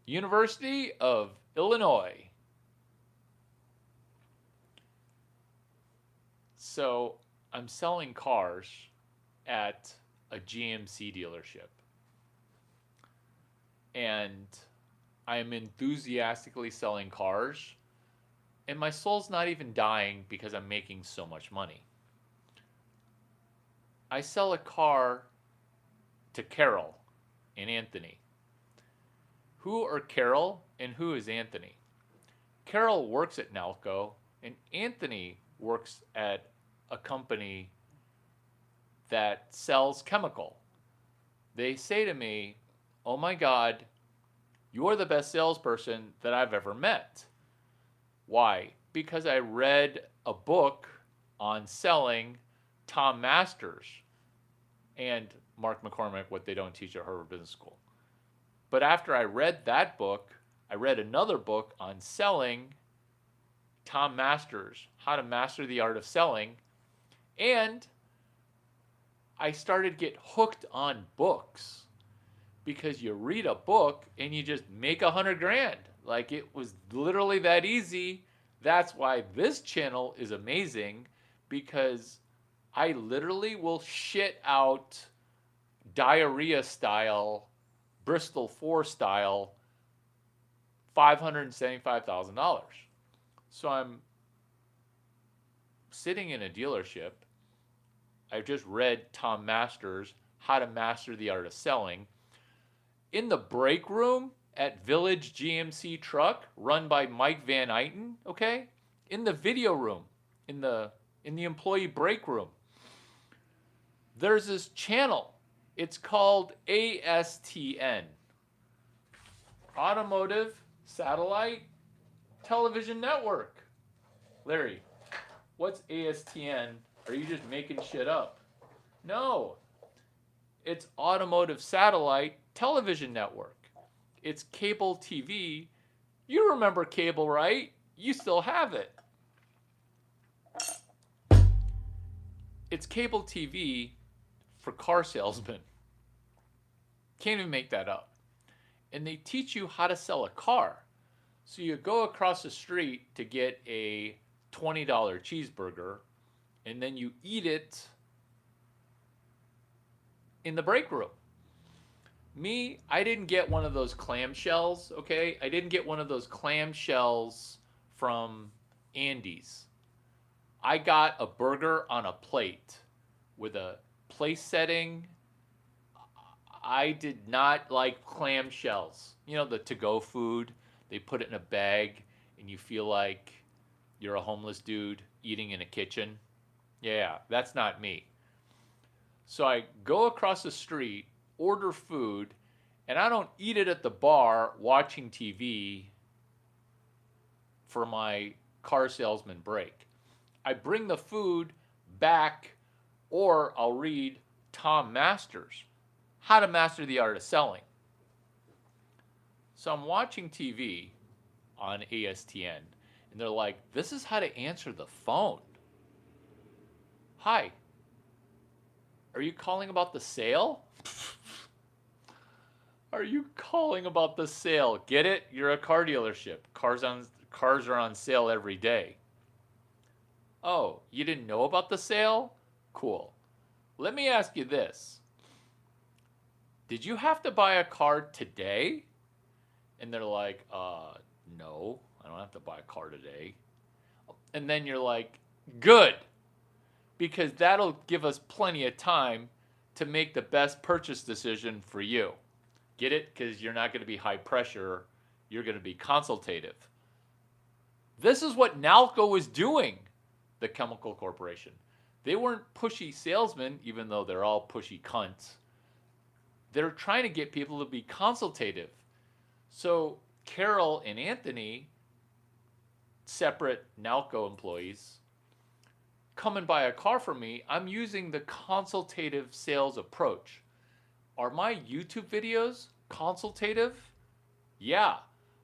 University of Illinois. So I'm selling cars at a GMC dealership. And I am enthusiastically selling cars. And my soul's not even dying because I'm making so much money. I sell a car to Carol and Anthony. Who are Carol and who is Anthony? Carol works at Nalco and Anthony works at a company that sells chemical. They say to me, oh my God, you're the best salesperson that I've ever met. Why? Because I read a book on selling Tom Masters. and Mark McCormick, What They Don't Teach at Harvard Business School. But after I read that book, I read another book on selling, Tom Masters, How to Master the Art of Selling, and I started to get hooked on books because you read a book and you just make $100,000. Like, it was literally that easy. That's why this channel is amazing, because I literally will shit out diarrhea style, Bristol 4 style, $575,000. So I'm sitting in a dealership. I've just read Tom Masters, How to Master the Art of Selling. In the break room at Village GMC Truck, run by Mike Van Eyten, okay? In the video room, in the employee break room, there's this channel. It's called ASTN, Automotive Satellite Television Network. Larry, what's ASTN? Are you just making shit up? No. It's Automotive Satellite Television Network. It's cable TV. You remember cable, right? You still have it. It's cable TV for car salesmen. Can't even make that up. And they teach you how to sell a car. So you go across the street to get a $20 cheeseburger, and then you eat it in the break room. Me, I didn't get one of those clamshells, okay? I didn't get one of those clamshells from Andy's. I got a burger on a plate with a place setting. I did not like clamshells. You know, the to-go food. They put it in a bag, and you feel like you're a homeless dude eating in a kitchen. Yeah, that's not me. So I go across the street, order food, and I don't eat it at the bar watching TV for my car salesman break. I bring the food back, or I'll read Tom Masters, How to Master the Art of Selling. So I'm watching TV on ASTN, and they're like, this is how to answer the phone. Hi, are you calling about the sale? Are you calling about the sale? Get it? You're a car dealership. Cars are on sale every day. Oh, you didn't know about the sale? Cool. Let me ask you this. Did you have to buy a car today? And they're like, no, I don't have to buy a car today. And then you're like, good, because that'll give us plenty of time to make the best purchase decision for you. Get it? Because you're not going to be high pressure. You're going to be consultative. This is what Nalco was doing, the chemical corporation. They weren't pushy salesmen, even though they're all pushy cunts. They're trying to get people to be consultative. So Carol and Anthony, separate Nalco employees, come and buy a car from me. I'm using the consultative sales approach. Are my YouTube videos consultative? Yeah,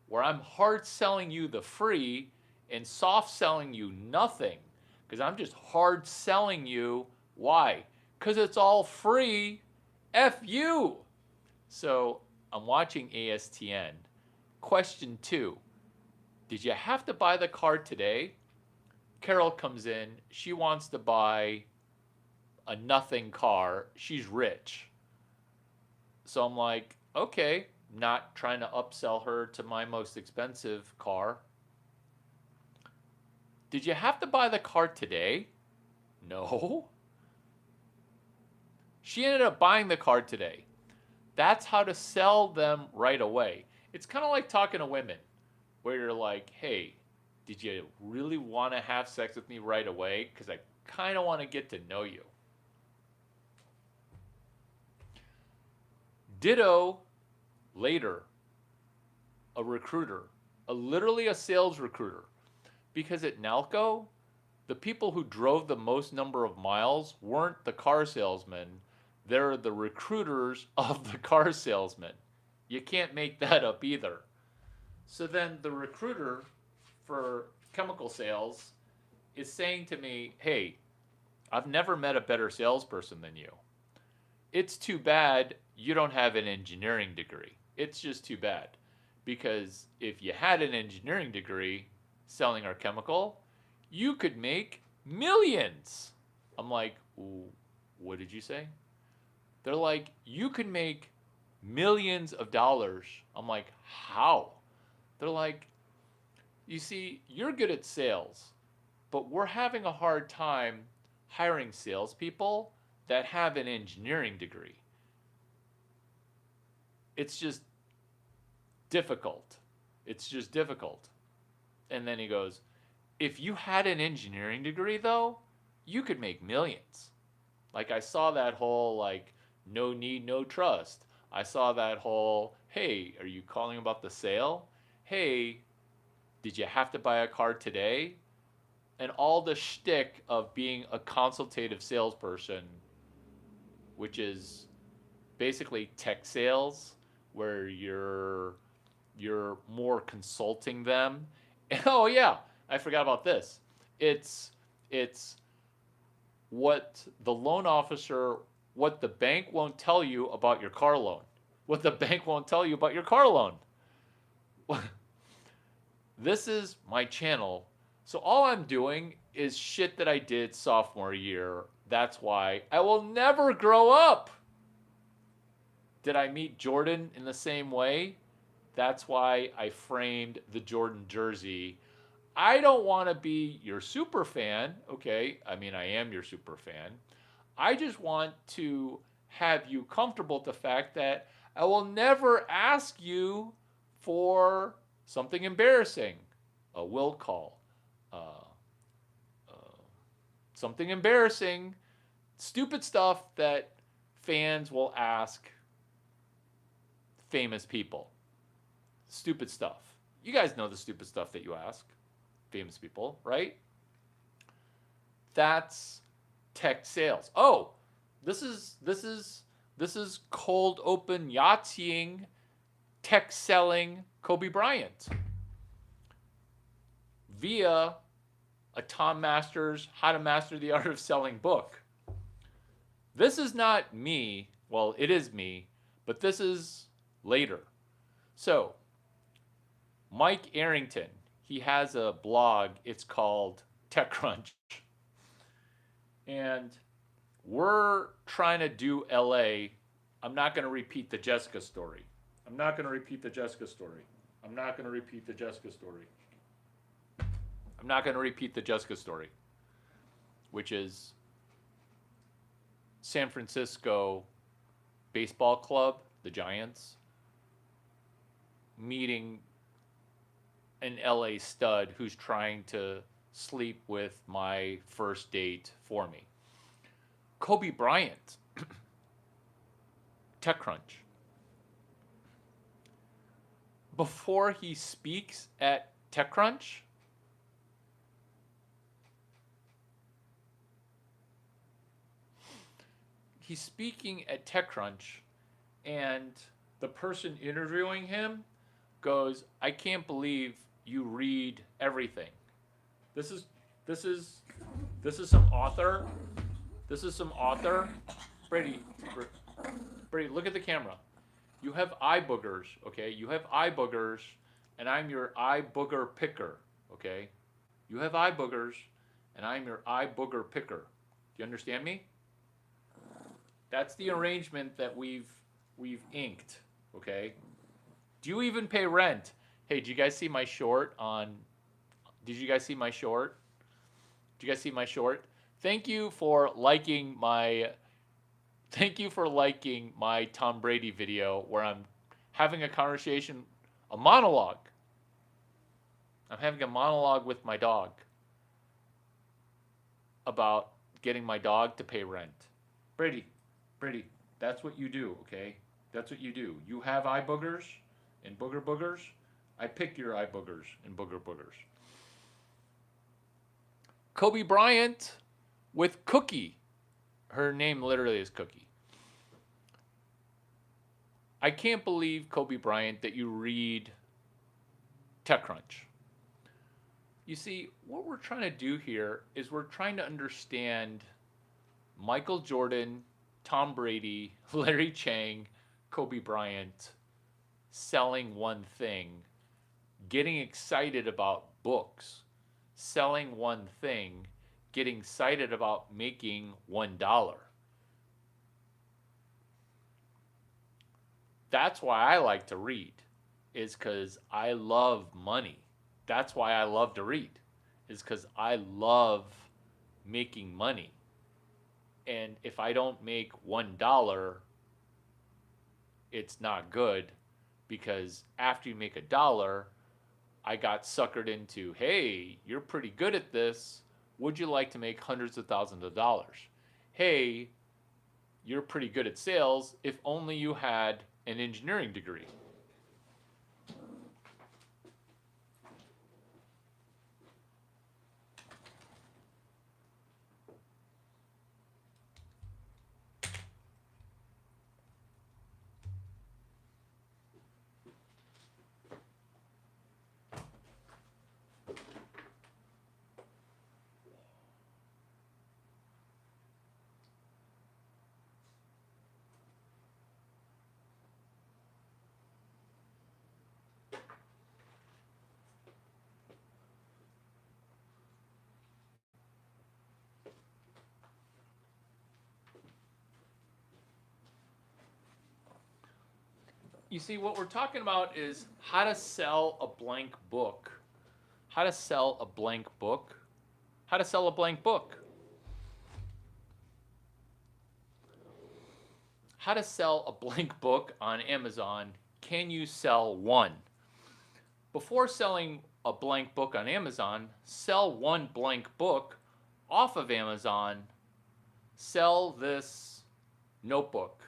where I'm hard selling you the free and soft selling you nothing. Because I'm just hard selling you. Why? Because it's all free. F you. So I'm watching ASTN. Question 2. Did you have to buy the car today? Carol comes in. She wants to buy a nothing car. She's rich. So I'm like, okay, not trying to upsell her to my most expensive car. Did you have to buy the car today? No. She ended up buying the car today. That's how to sell them right away. It's kind of like talking to women where you're like, hey, did you really want to have sex with me right away? Because I kind of want to get to know you. Ditto later, a recruiter, literally a sales recruiter. Because at Nalco, the people who drove the most number of miles weren't the car salesmen. They're the recruiters of the car salesman. You can't make that up either. So then the recruiter for chemical sales is saying to me, hey, I've never met a better salesperson than you. It's too bad you don't have an engineering degree. It's just too bad. Because if you had an engineering degree selling our chemical, you could make millions. I'm like, what did you say? They're like, you can make millions of dollars. I'm like, how? They're like, you see, you're good at sales, but we're having a hard time hiring salespeople that have an engineering degree. It's just difficult. It's just difficult. And then he goes, if you had an engineering degree, though, you could make millions. Like, I saw that whole, like, no need, no trust. I saw that whole, hey, are you calling about the sale? Hey, did you have to buy a car today? And all the shtick of being a consultative salesperson, which is basically tech sales, where you're more consulting them. And, oh yeah, I forgot about this. It's what the loan officer, what the bank won't tell you about your car loan. What the bank won't tell you about your car loan. This is my channel. So all I'm doing is shit that I did sophomore year. That's why I will never grow up. Did I meet Jordan in the same way? That's why I framed the Jordan jersey. I don't want to be your super fan, okay? I mean, I am your super fan. I just want to have you comfortable with the fact that I will never ask you for something embarrassing, a will call, uh, uh, something embarrassing, stupid stuff that fans will ask famous people. Stupid stuff. You guys know the stupid stuff that you ask famous people, right? That's tech sales. Oh, this is cold open Yahtseeing, tech selling Kobe Bryant via a Tom Masters How to Master the Art of Selling book. This is not me. Well, it is me, but this is later. So, Mike Arrington, he has a blog. It's called TechCrunch. And we're trying to do LA. I'm not going to repeat the Jessica story. I'm not going to repeat the Jessica story. I'm not going to repeat the Jessica story. I'm not going to repeat the Jessica story, which is San Francisco baseball club, the Giants, meeting an LA stud who's trying to sleep with my first date for me. Kobe Bryant, TechCrunch. Before he speaks at TechCrunch, he's speaking at TechCrunch, and the person interviewing him goes, "I can't believe you read everything. This is some author. This is some author. Brady, look at the camera. You have eye boogers, okay? You have eye boogers, and I'm your eye booger picker, okay? You have eye boogers, and I'm your eye booger picker. Do you understand me? That's the arrangement that we've inked, okay? Do you even pay rent? Hey, did you guys see my short on? Did you guys see my short? Did you guys see my short? Thank you for liking my Tom Brady video where I'm having a conversation, a monologue. I'm having a monologue with my dog about getting my dog to pay rent. Brady, that's what you do, okay? That's what you do. You have eye boogers and booger boogers. I pick your eye boogers and booger boogers. Kobe Bryant with Cookie. Her name literally is Cookie. I can't believe, Kobe Bryant, that you read TechCrunch. You see, what we're trying to do here is we're trying to understand Michael Jordan, Tom Brady, Larry Chang, Kobe Bryant selling one thing, getting excited about books, selling one thing, getting excited about making $1. That's why I like to read, is because I love money. That's why I love to read, is because I love making money. And if I don't make $1, it's not good, because after you make $1, I got suckered into, hey, you're pretty good at this. Would you like to make hundreds of thousands of dollars? Hey, you're pretty good at sales. If only you had an engineering degree. You see, what we're talking about is how to sell a blank book. How to sell a blank book. How to sell a blank book. How to sell a blank book on Amazon. Can you sell one? Before selling a blank book on Amazon, sell one blank book off of Amazon. Sell this notebook.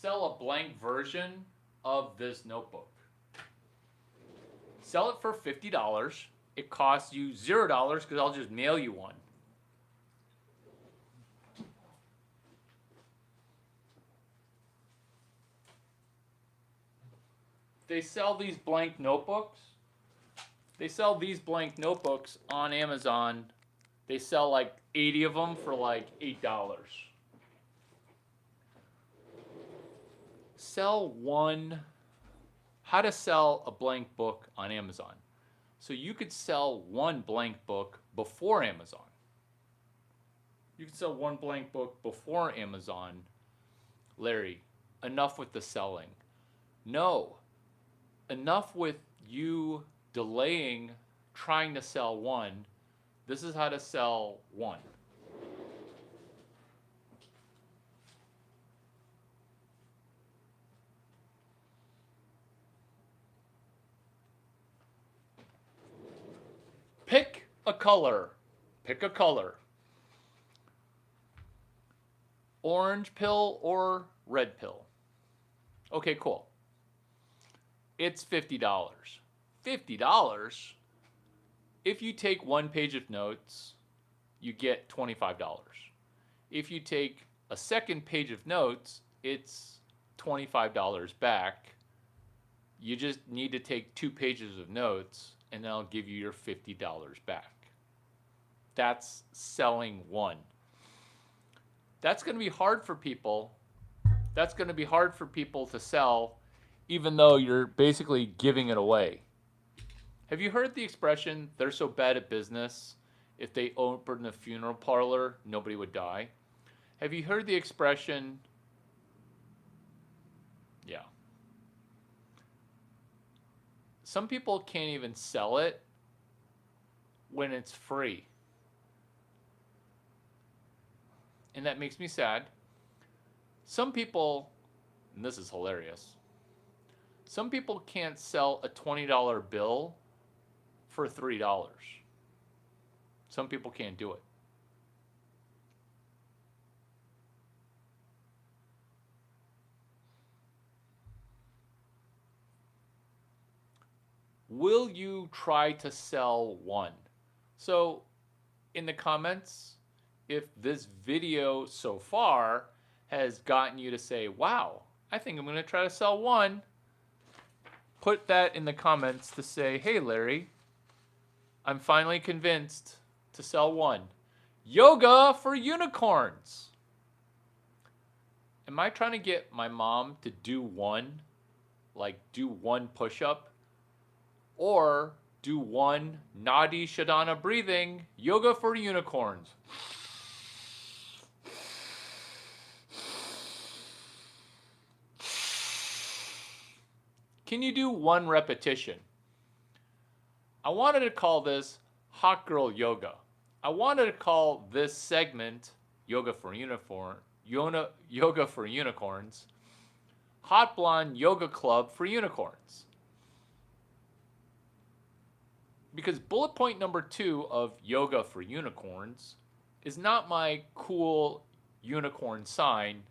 Sell a blank version of this notebook. Sell it for $50. It costs you $0 because I'll just mail you one. They sell these blank notebooks. They sell these blank notebooks on Amazon. They sell like 80 of them for like $8. Sell one. How to sell a blank book on Amazon. So you could sell one blank book before Amazon. You could sell one blank book before Amazon. Larry, enough with the selling. No, enough with you delaying trying to sell one. This is how to sell one. Pick a color. Pick a color. Orange pill or red pill? Okay, cool. It's $50. $50? If you take one page of notes, you get $25. If you take a second page of notes, it's $25 back. You just need to take 2 pages of notes, and then I'll give you your $50 back. That's selling one. That's going to be hard for people. That's going to be hard for people to sell, even though you're basically giving it away. Have you heard the expression, they're so bad at business, if they opened a funeral parlor, nobody would die? Have you heard the expression, yeah. Some people can't even sell it when it's free. And that makes me sad. Some people, and this is hilarious, some people can't sell a $20 bill for $3. Some people can't do it. Will you try to sell one? So in the comments, if this video so far has gotten you to say, wow, I think I'm going to try to sell one. Put that in the comments to say, hey, Larry, I'm finally convinced to sell one. Yoga for unicorns. Am I trying to get my mom to do one? Like do one push-up? Or do one Nadi Shodhana breathing, yoga for unicorns? Can you do one repetition? I wanted to call this Hot Girl Yoga. I wanted to call this segment Yoga for Unicorns, Hot Blonde Yoga Club for Unicorns. Because bullet point number 2 of Yoga for Unicorns is not my cool unicorn sign.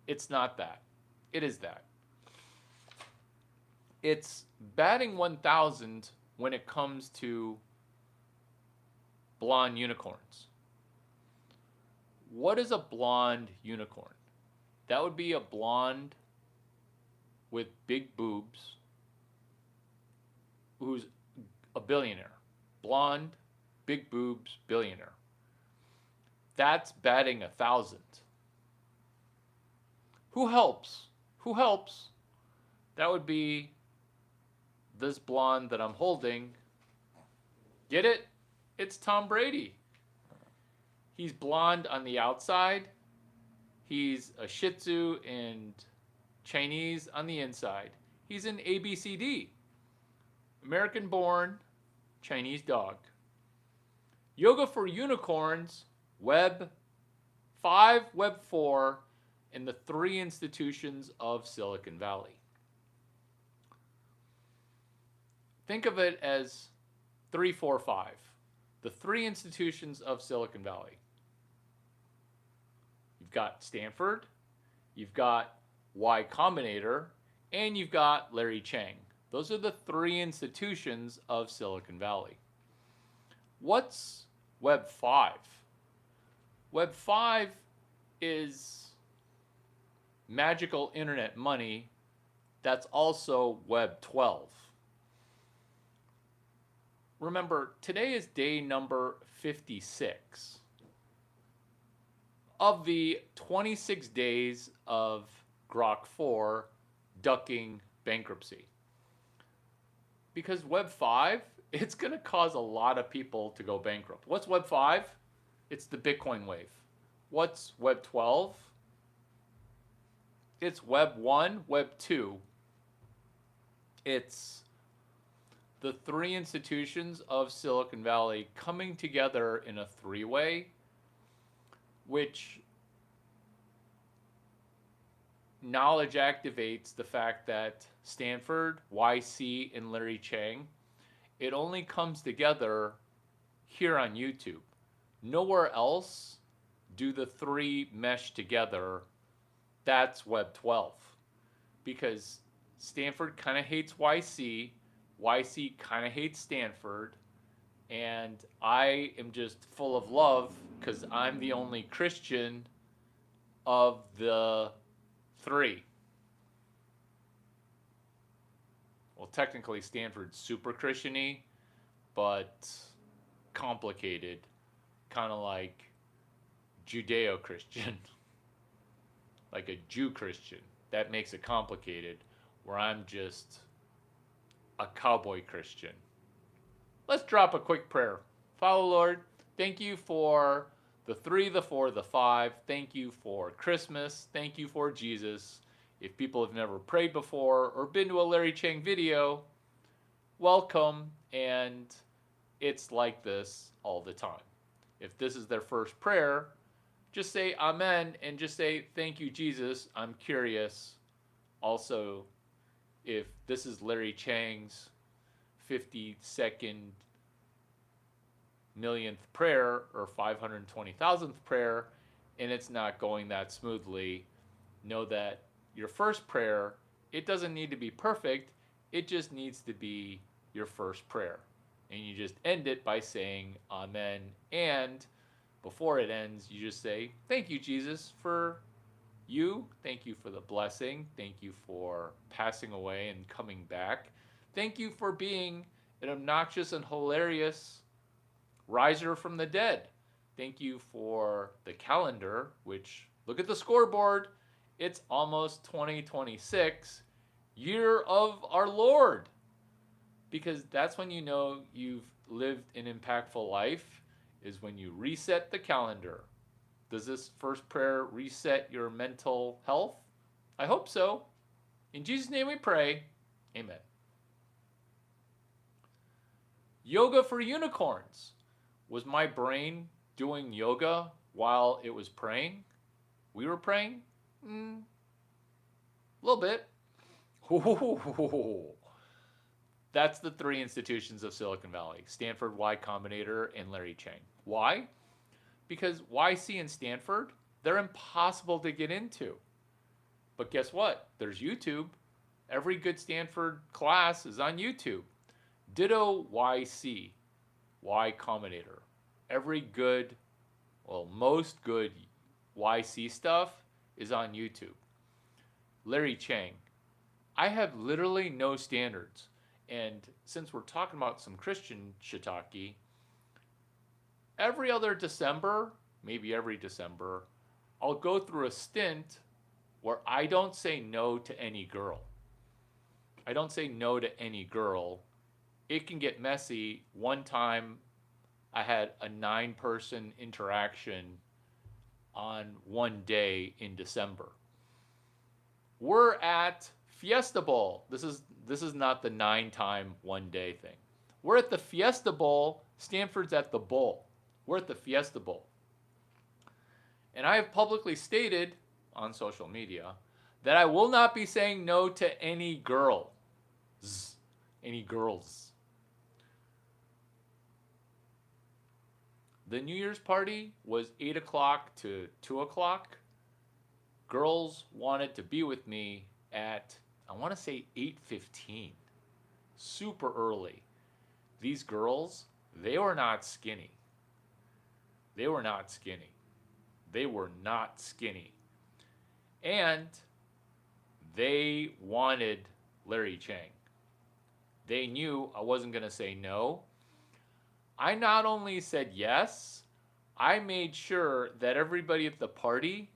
It's not that. It is that. It's batting 1,000 when it comes to blonde unicorns. What is a blonde unicorn? That would be a blonde with big boobs who's a billionaire. Blonde, big boobs, billionaire. That's batting 1,000. Who helps? Who helps? That would be this blonde that I'm holding. Get it? It's Tom Brady. He's blonde on the outside. He's a Shih Tzu and Chinese on the inside. He's an ABCD. American born, Chinese dog. Yoga for Unicorns, Web 5, Web 4, and the 3 institutions of Silicon Valley. Think of it as 3, 4, 5. The 3 institutions of Silicon Valley. You've got Stanford, you've got Y Combinator, and you've got Larry Chang. Those are the 3 institutions of Silicon Valley. What's Web 5? Web 5 is magical internet money that's also Web 12. Remember, today is day number 56 of the 26 days of Grok 4 ducking bankruptcy. Because Web 5, it's going to cause a lot of people to go bankrupt. What's Web 5? It's the Bitcoin wave. What's Web 12? It's Web 1, Web 2. It's the 3 institutions of Silicon Valley coming together in a 3-way, which knowledge activates the fact that Stanford, YC, and Larry Chang, it only comes together here on YouTube. Nowhere else do the 3 mesh together. That's Web 12. Because Stanford kind of hates YC, YC kind of hates Stanford, and I am just full of love because I'm the only Christian of the 3. Well, technically Stanford's super Christian-y, but complicated, kind of like Judeo-Christian, like a Jew Christian. That makes it complicated, where I'm just a cowboy Christian. Let's drop a quick prayer. Father Lord, thank you for the 3, the 4, the 5. Thank you for Christmas. Thank you for Jesus. If people have never prayed before or been to a Larry Chang video, welcome. And it's like this all the time. If this is their first prayer, just say amen and just say thank you, Jesus. I'm curious. Also, if this is Larry Chang's 52nd millionth prayer or 520,000th prayer and it's not going that smoothly, know that your first prayer, it doesn't need to be perfect. It just needs to be your first prayer. And you just end it by saying amen. And Before it ends, you just say, "Thank you, Jesus, for you. Thank you for the blessing. Thank you for passing away and coming back. Thank you for being an obnoxious and hilarious riser from the dead. Thank you for the calendar, which, look at the scoreboard. It's almost 2026, year of our Lord." Because that's when you know you've lived an impactful life, is when you reset the calendar. Does this first prayer reset your mental health? I hope so. In Jesus' name we pray. Amen. Yoga for unicorns. Was my brain doing yoga while it was praying? We were praying? A little bit. That's the three institutions of Silicon Valley: Stanford, Y Combinator, and Larry Chang. Why? Because YC and Stanford, they're impossible to get into. But guess what? There's YouTube. Every good Stanford class is on YouTube. Ditto YC, Y Combinator. Every good, well, most good YC stuff is on YouTube. Larry Chang. I have literally no standards. And since we're talking about some Christian shiitake, every other December, maybe every December, I'll go through a stint where I don't say no to any girl. I don't say no to any girl. It can get messy. One time I had a 9-person interaction on one day in December. We're at Fiesta Bowl. This is not the 9-time one day thing. We're at the Fiesta Bowl. Stanford's at the bowl. We're at the Fiesta Bowl. And I have publicly stated on social media that I will not be saying no to any girl. Any girls. The New Year's party was 8 o'clock to 2 o'clock. Girls wanted to be with me at, I want to say 8:15. Super early. These girls, they were not skinny. They were not skinny. They were not skinny. And they wanted Larry Chang. They knew I wasn't going to say no. I not only said yes, I made sure that everybody at the party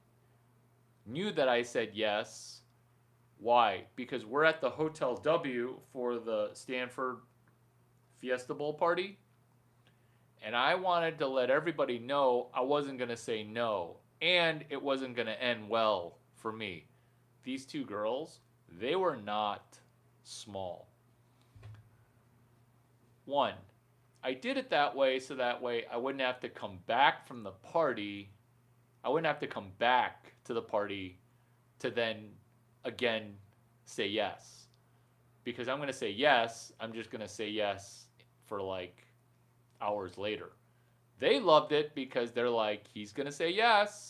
knew that I said yes. Why? Because we're at the Hotel W for the Stanford Fiesta Bowl party. And I wanted to let everybody know I wasn't going to say no. And it wasn't going to end well for me. These two girls, they were not small. One, I did it that way so that way I wouldn't have to come back from the party. I wouldn't have to come back to the party to then again say yes. Because I'm going to say yes, I'm just going to say yes for like hours later. They loved it because they're like, he's going to say yes.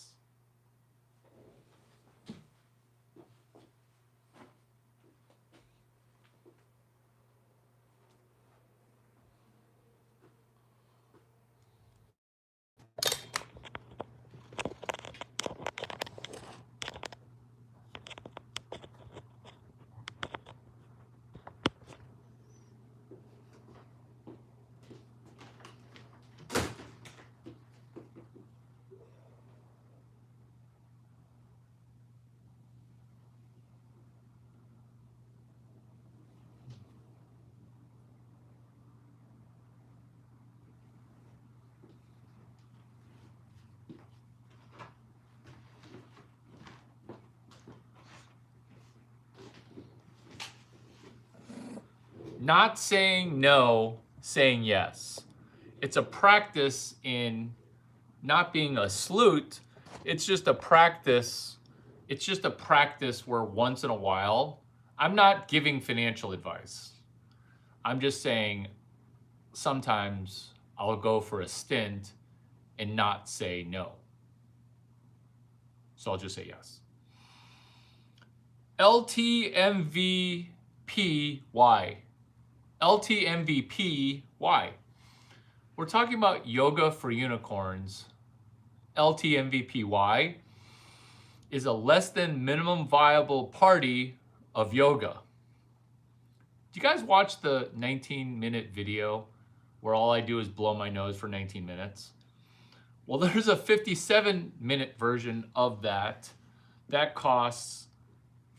Not saying no, saying yes. It's a practice in not being a sleut. It's just a practice. It's just a practice where once in a while, I'm not giving financial advice. I'm just saying sometimes I'll go for a stint and not say no. So I'll just say yes. LTMVPY. LTMVPY. We're talking about yoga for unicorns. LTMVPY is a less than minimum viable party of yoga. Do you guys watch the 19-minute video where all I do is blow my nose for 19 minutes? Well, there's a 57-minute version of that that costs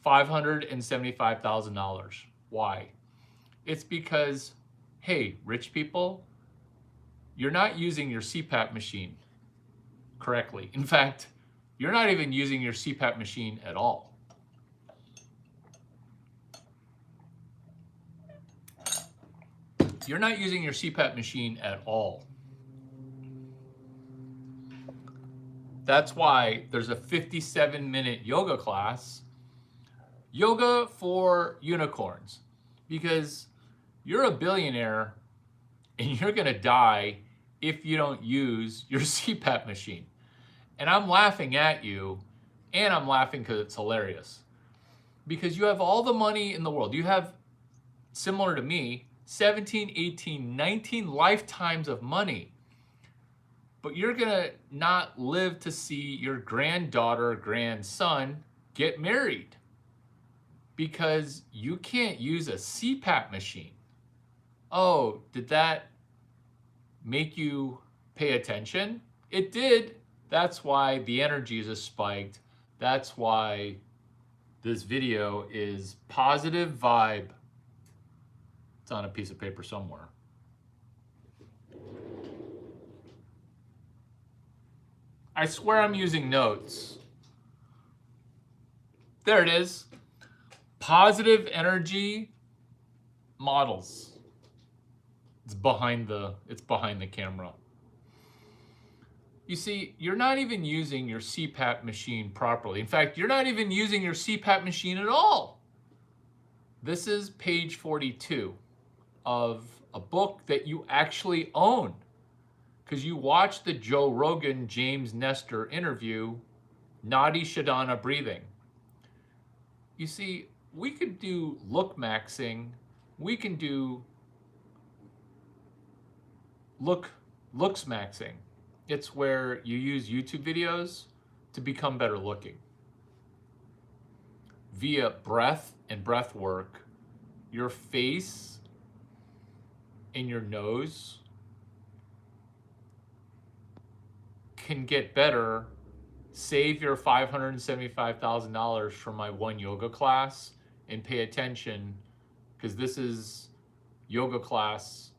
$575,000. Why? It's because, hey, rich people, you're not using your CPAP machine correctly. In fact, you're not even using your CPAP machine at all. You're not using your CPAP machine at all. That's why there's a 57-minute yoga class, yoga for unicorns, because you're a billionaire and you're gonna die if you don't use your CPAP machine. And I'm laughing at you, and I'm laughing because it's hilarious. Because you have all the money in the world. You have, similar to me, 17, 18, 19 lifetimes of money. But you're gonna not live to see your granddaughter, grandson get married because you can't use a CPAP machine. Oh, did that make you pay attention? It did. That's why the energies are spiked. That's why this video is positive vibe. It's on a piece of paper somewhere. I swear I'm using notes. There it is. Positive energy models. It's behind the camera. You see, you're not even using your CPAP machine properly. In fact, you're not even using your CPAP machine at all. This is page 42 of a book that you actually own, because you watched the Joe Rogan James Nestor interview, Nadi Shodhana breathing. You see, we could do look maxing, we can do looks maxing. It's where you use YouTube videos to become better looking. Via breath and breath work, your face and your nose can get better. Save your $575,000 from my one yoga class and pay attention, because this is yoga class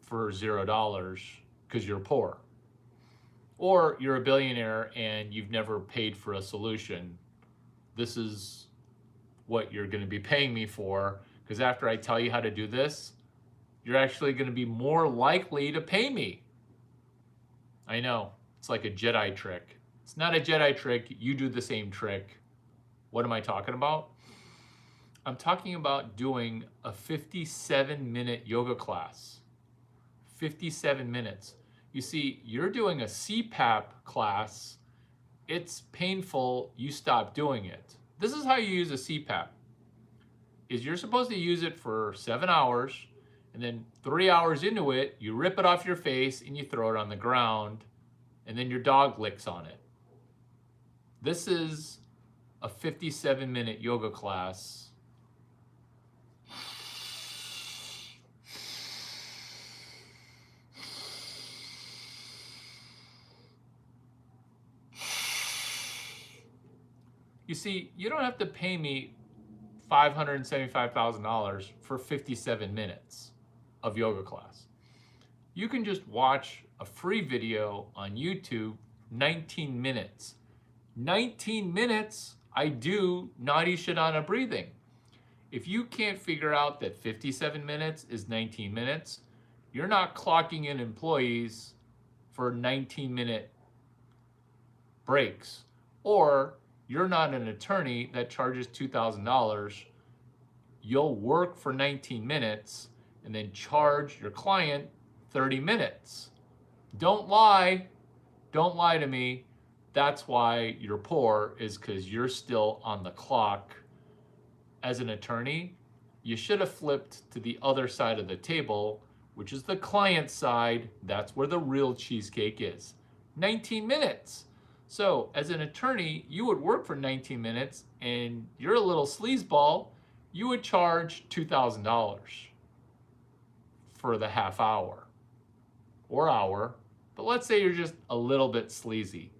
for $0 because you're poor. Or you're a billionaire and you've never paid for a solution. This is what you're going to be paying me for, because after I tell you how to do this, you're actually going to be more likely to pay me. I know, it's like a Jedi trick. It's not a Jedi trick, you do the same trick. What am I talking about? I'm talking about doing a 57-minute yoga class. 57 minutes. You see, you're doing a CPAP class, it's painful, you stop doing it. This is how you use a CPAP. Is you're supposed to use it for 7 hours, and then 3 hours into it, you rip it off your face and you throw it on the ground, and then your dog licks on it. This is a 57-minute yoga class. You see, you don't have to pay me $575,000 for 57 minutes of yoga class. You can just watch a free video on YouTube, 19 minutes. 19 minutes, I do Nadi Shodhana breathing. If you can't figure out that 57 minutes is 19 minutes, you're not clocking in employees for 19-minute breaks. Or you're not an attorney that charges $2,000. You'll work for 19 minutes and then charge your client 30 minutes. Don't lie. Don't lie to me. That's why you're poor, is because you're still on the clock. As an attorney, you should have flipped to the other side of the table, which is the client side. That's where the real cheesecake is. 19 minutes. So as an attorney, you would work for 19 minutes and you're a little sleazeball, you would charge $2,000 for the half hour or hour. But let's say you're just a little bit sleazy.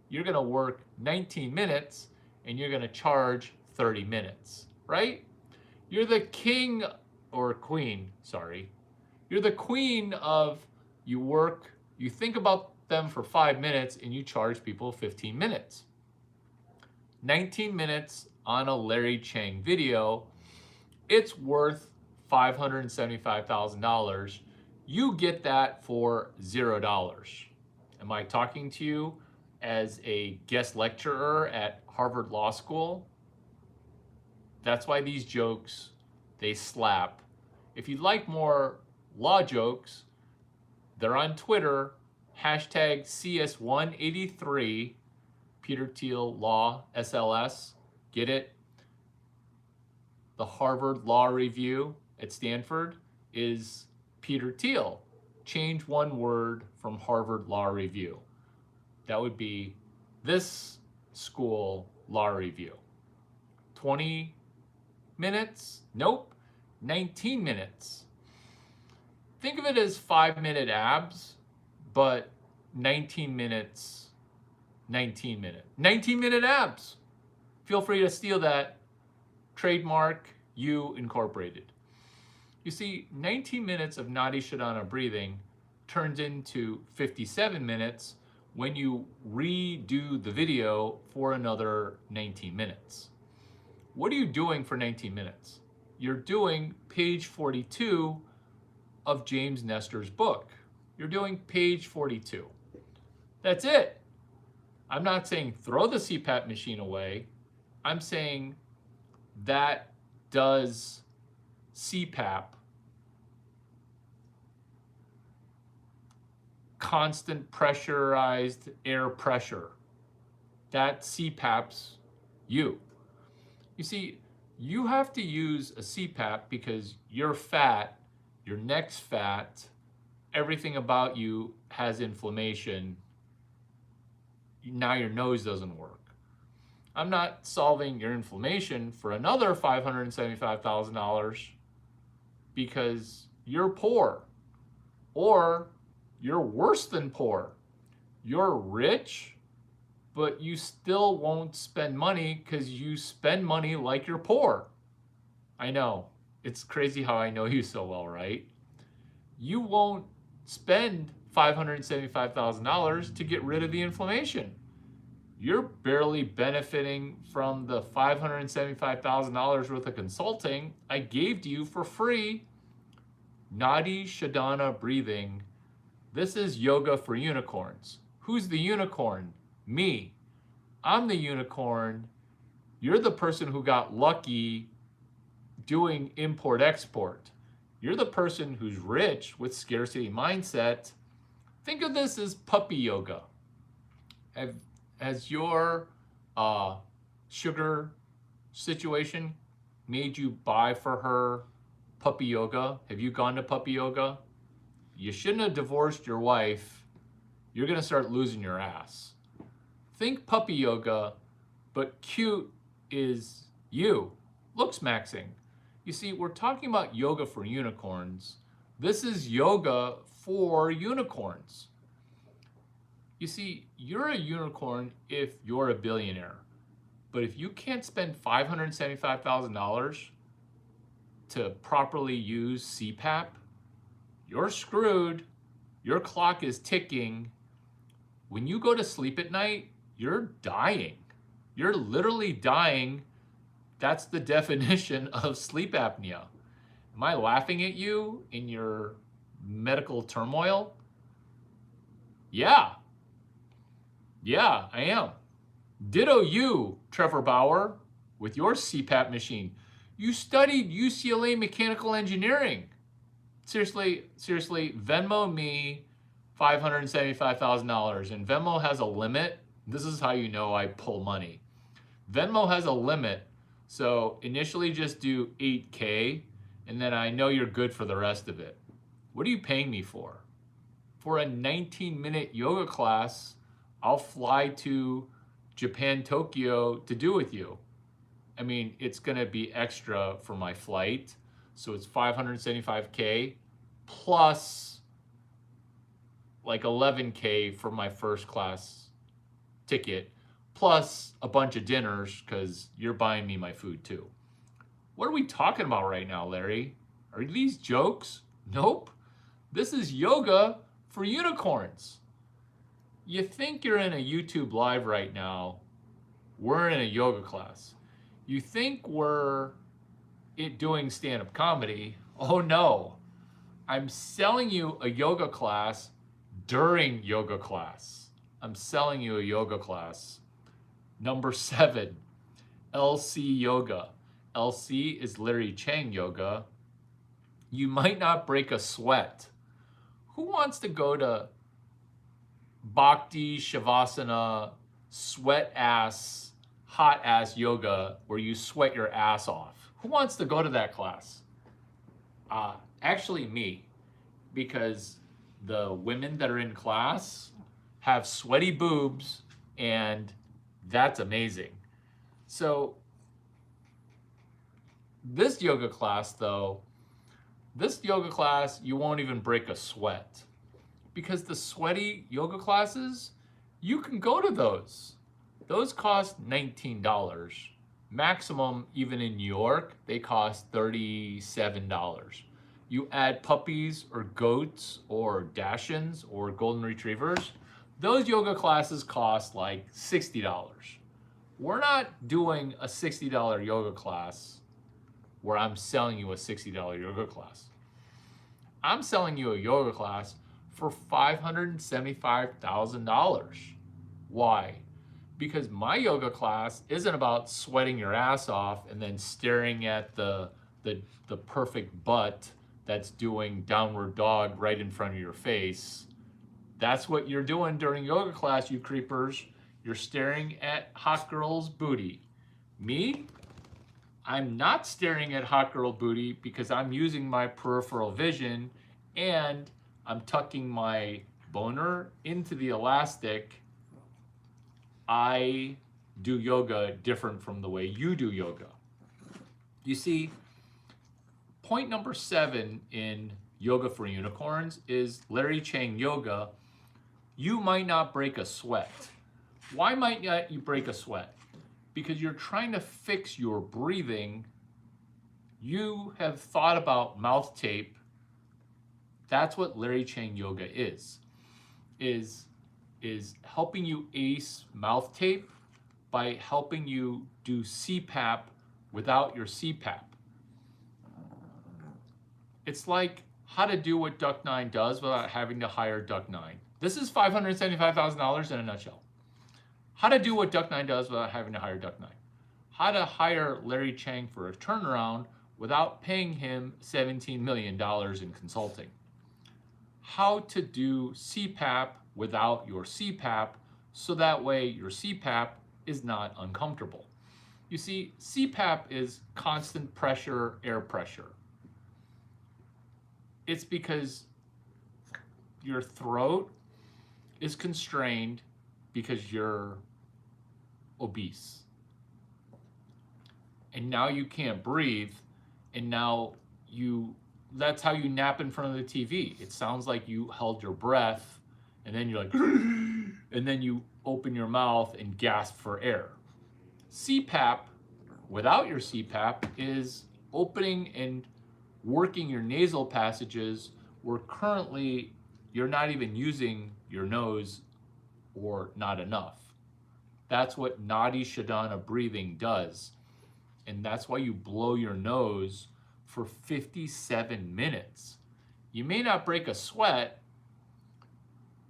You're gonna work 19 minutes and you're gonna charge 30 minutes, right? You're the king or queen, sorry. You're the queen of you work, you think about them for 5 minutes and you charge people 15 minutes. 19 minutes on a Larry Chang video, it's worth $575,000. You get that for $0. Am I talking to you as a guest lecturer at Harvard Law School? That's why these jokes, they slap. If you'd like more law jokes, they're on Twitter, hashtag CS183, Peter Thiel Law SLS. Get it? The Harvard Law Review at Stanford is Peter Thiel. Change one word from Harvard Law Review. That would be this school law review. 20 minutes? Nope. 19 minutes. Think of it as 5-minute abs, but 19 minutes, 19 minute. 19-minute abs. Feel free to steal that. Trademark you incorporated. You see, 19 minutes of Nadi Shodhana breathing turns into 57 minutes when you redo the video for another 19 minutes. What are you doing for 19 minutes? You're doing page 42 of James Nestor's book. You're doing page 42. That's it. I'm not saying throw the CPAP machine away. I'm saying that does CPAP, constant pressurized air pressure. That CPAP's you. You see, you have to use a CPAP because you're fat, your neck's fat, everything about you has inflammation. Now your nose doesn't work. I'm not solving your inflammation for another $575,000 because you're poor, or you're worse than poor. You're rich, but you still won't spend money because you spend money like you're poor. I know, it's crazy how I know you so well, right? You won't spend $575,000 to get rid of the inflammation. You're barely benefiting from the $575,000 worth of consulting I gave to you for free. Nadi Shodhana breathing. This is yoga for unicorns. Who's the unicorn? Me. I'm the unicorn. You're the person who got lucky doing import-export. You're the person who's rich with scarcity mindset. Think of this as puppy yoga. Has your sugar situation made you buy for her puppy yoga? Have you gone to puppy yoga? You shouldn't have divorced your wife. You're gonna start losing your ass. Think puppy yoga, but cute is you. Looks maxing. You see, we're talking about yoga for unicorns. This is yoga for unicorns. You see, you're a unicorn if you're a billionaire. But if you can't spend $575,000 to properly use CPAP, you're screwed. Your clock is ticking. When you go to sleep at night, you're dying. You're literally dying. That's the definition of sleep apnea. Am I laughing at you in your medical turmoil? Yeah. Yeah, I am. Ditto you, Trevor Bauer, with your CPAP machine. You studied UCLA mechanical engineering. Seriously, Venmo me $575,000, and Venmo has a limit. This is how you know I pull money. Venmo has a limit, so initially just do 8K, and then I know you're good for the rest of it. What are you paying me for? for a 19-minute yoga class, I'll fly to Japan, Tokyo to do with you. I mean, it's gonna be extra for my flight. So it's 575K plus like 11K for my first class ticket, plus a bunch of dinners because you're buying me my food too. What are we talking about right now, Larry? Are these jokes? Nope. This is yoga for unicorns. You think you're in a YouTube live right now. We're in a yoga class. You think we're doing stand-up comedy. Oh no. I'm selling you a yoga class during yoga class. I'm selling you a yoga class. Number 7, LC Yoga. LC is Larry Chang Yoga. You might not break a sweat. Who wants to go to Bhakti Shavasana, sweat ass, hot ass yoga where you sweat your ass off? Who wants to go to that class? Actually me, because the women that are in class have sweaty boobs and that's amazing. So this yoga class though, you won't even break a sweat, because the sweaty yoga classes, you can go to those. Those cost $19. Maximum, even in New York, they cost $37. You add puppies or goats or Dachshunds or golden retrievers, those yoga classes cost like $60. We're not doing a $60 yoga class where I'm selling you a $60 yoga class. I'm selling you a yoga class for $575,000. Why? Because my yoga class isn't about sweating your ass off and then staring at the perfect butt that's doing downward dog right in front of your face. That's what you're doing during yoga class, you creepers. You're staring at hot girl's booty. Me? I'm not staring at hot girl booty because I'm using my peripheral vision and I'm tucking my boner into the elastic. I do yoga different from the way you do yoga. You see, point number 7 in Yoga for Unicorns is Larry Chang Yoga. You might not break a sweat. Why might not you break a sweat? Because you're trying to fix your breathing. You have thought about mouth tape. That's what Larry Chang Yoga is helping you ace mouth tape by helping you do CPAP without your CPAP. It's like how to do what Duck 9 does without having to hire Duck 9. This is $575,000 in a nutshell. How to do what Duck 9 does without having to hire Duck 9. How to hire Larry Chang for a turnaround without paying him $17 million in consulting. How to do CPAP without your CPAP so that way your CPAP is not uncomfortable. You see, CPAP is constant pressure, air pressure. It's because your throat is constrained because you're obese. And now you can't breathe, and now that's how you nap in front of the TV. It sounds like you held your breath, and then you're like, and then you open your mouth and gasp for air. CPAP, without your CPAP, is opening and working your nasal passages where currently you're not even using your nose or not enough. That's what Nadi Shodhana breathing does. And that's why you blow your nose for 57 minutes. You may not break a sweat.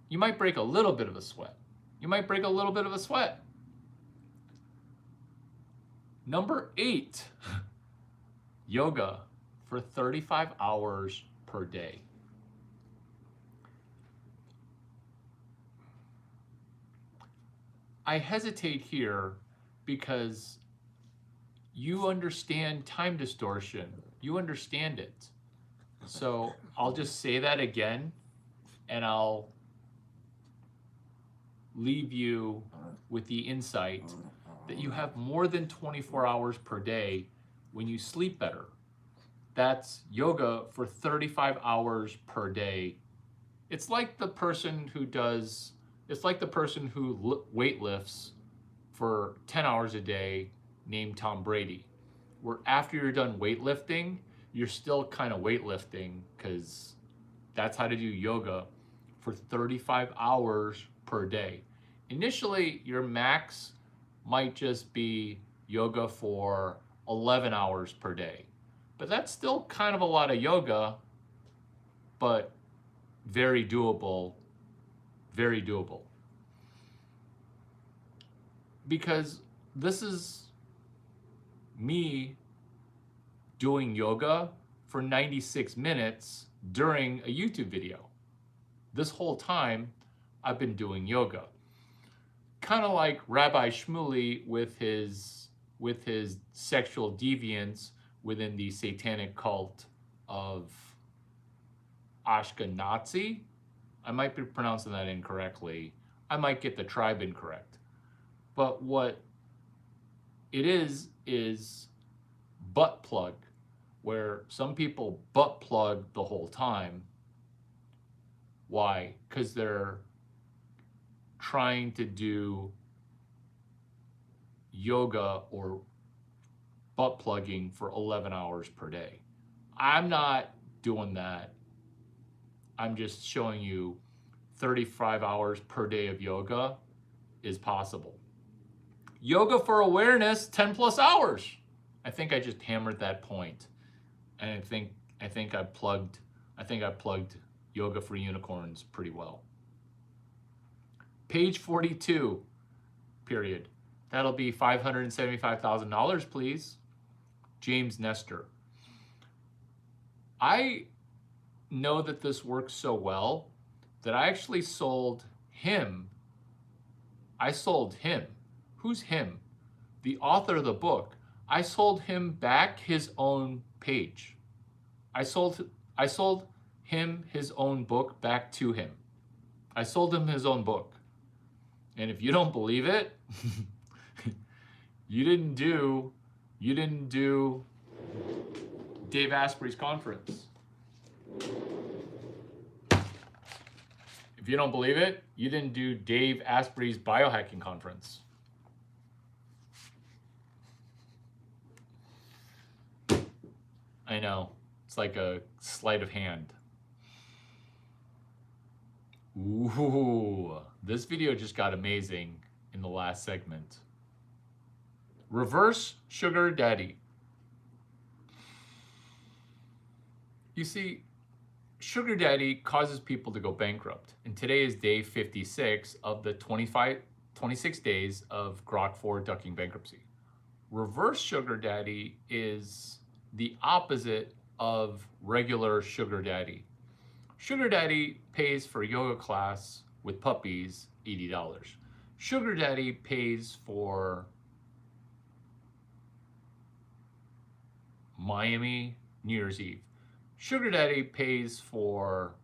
You might break a little bit of a sweat. You might break a little bit of a sweat. Number 8, yoga for 35 hours per day. I hesitate here because you understand time distortion. You understand it. So I'll just say that again, and I'll leave you with the insight that you have more than 24 hours per day when you sleep better. That's yoga for 35 hours per day. It's like the person who weightlifts for 10 hours a day named Tom Brady, where after you're done weightlifting, you're still kind of weightlifting because that's how to do yoga for 35 hours per day. Initially, your max might just be yoga for 11 hours per day. But that's still kind of a lot of yoga, but very doable, very doable. Because this is me doing yoga for 96 minutes during a YouTube video. This whole time, I've been doing yoga. Kind of like Rabbi Shmuley with his sexual deviance within the satanic cult of Ashkenazi. I might be pronouncing that incorrectly. I might get the tribe incorrect. But what it is butt plug, where some people butt plug the whole time. Why? Because they're trying to do yoga or butt plugging for 11 hours per day. I'm not doing that. I'm just showing you 35 hours per day of yoga is possible. Yoga for awareness, 10 plus hours. I think I just hammered that point. And I think I plugged yoga for unicorns pretty well. Page 42, period. That'll be $575,000, please. James Nestor. I know that this works so well that I actually sold him. I sold him. Who's him? The author of the book. I sold him back his own page. I sold him his own book back to him. I sold him his own book. And if you don't believe it, you didn't do Dave Asprey's conference. If you don't believe it, you didn't do Dave Asprey's biohacking conference. I know, it's like a sleight of hand. Ooh, this video just got amazing in the last segment. Reverse sugar daddy. You see, sugar daddy causes people to go bankrupt. And today is day 56 of the 26 days of Grok 4 ducking bankruptcy. Reverse sugar daddy is the opposite of regular sugar daddy. Sugar daddy pays for a yoga class with puppies $80. Sugar daddy pays for Miami New Year's Eve. Sugar daddy pays for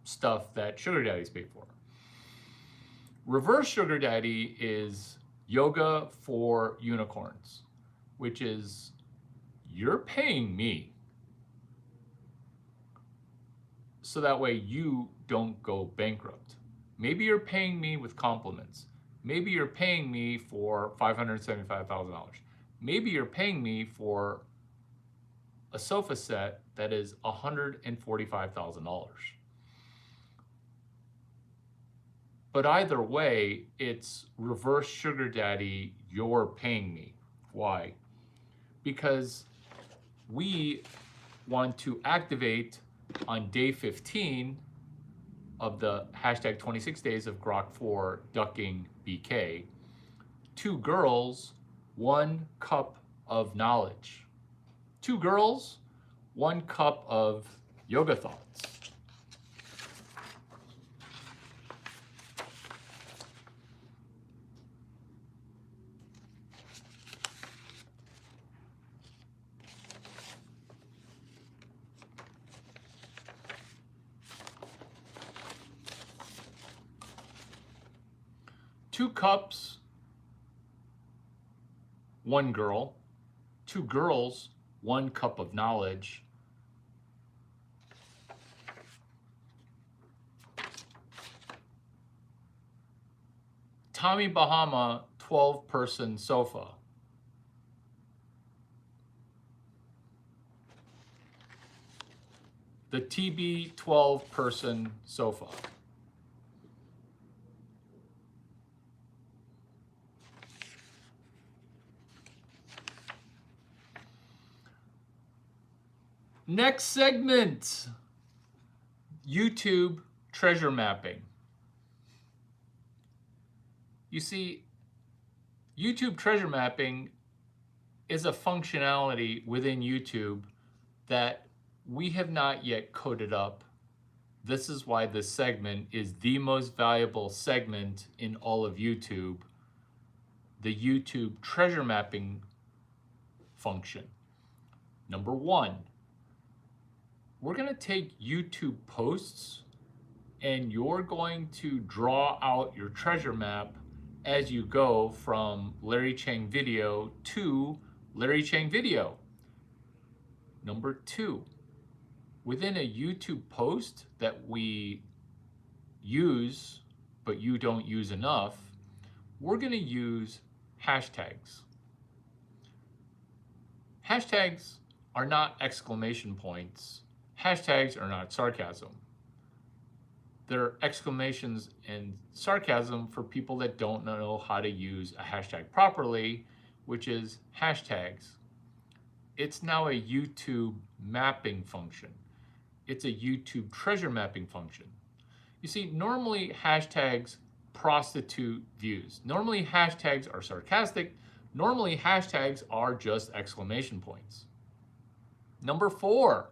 stuff that sugar daddies pay for. Reverse sugar daddy is yoga for unicorns, which is you're paying me so that way you don't go bankrupt. Maybe you're paying me with compliments. Maybe you're paying me for $575,000. Maybe you're paying me for a sofa set that is $145,000. But either way, it's reverse sugar daddy, you're paying me. Why? Because we want to activate on day 15 of the hashtag 26 days of Grok 4 ducking BK, 2 girls, 1 cup of knowledge. 2 girls, 1 cup of yoga thoughts. 2 cups, 1 girl, 2 girls, 1 cup of knowledge. Tommy Bahama 12-person sofa. The TB 12-person sofa. Next segment, YouTube treasure mapping. You see, YouTube treasure mapping is a functionality within YouTube that we have not yet coded up. This is why this segment is the most valuable segment in all of YouTube, the YouTube treasure mapping function. Number 1, we're going to take YouTube posts and you're going to draw out your treasure map as you go from Larry Chang video to Larry Chang video. Number 2, within a YouTube post that we use, but you don't use enough, we're going to use hashtags. Hashtags are not exclamation points. Hashtags are not sarcasm. They're exclamations and sarcasm for people that don't know how to use a hashtag properly, which is hashtags. It's now a YouTube mapping function. It's a YouTube treasure mapping function. You see, normally hashtags prostitute views. Normally hashtags are sarcastic. Normally hashtags are just exclamation points. Number 4,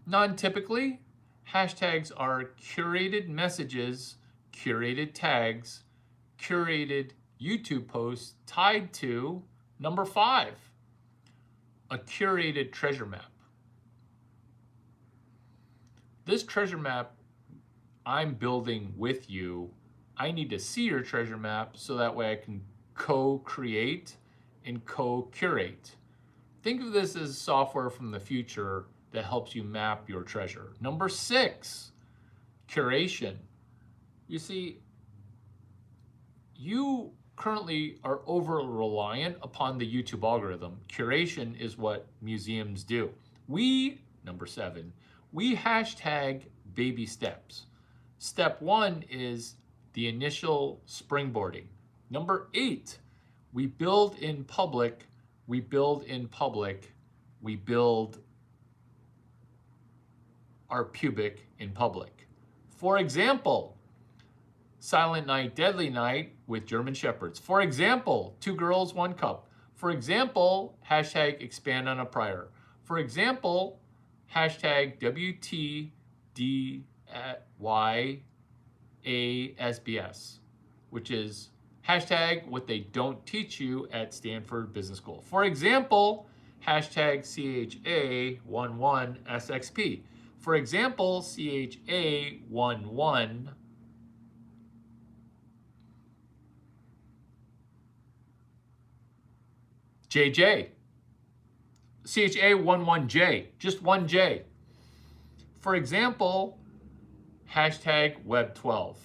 non-typically, hashtags are curated messages, curated tags, curated YouTube posts tied to number 5, a curated treasure map. This treasure map I'm building with you, I need to see your treasure map so that way I can co-create and co-curate. Think of this as software from the future that helps you map your treasure. Number 6, curation. You see, you currently are over-reliant upon the YouTube algorithm. Curation is what museums do. Number 7, we hashtag baby steps. Step 1 is the initial springboarding. Number 8, we build in public, we build in public, we build our pubic in public. For example, Silent Night, Deadly Night with German Shepherds. For example, 2 girls, 1 cup. For example, hashtag expand on a prior. For example, hashtag WTDYASBS, which is hashtag what they don't teach you at Stanford Business School. For example, hashtag CHA11SXP. For example, CHA11 JJ. CHA11J, just 1J. For example, hashtag Web12.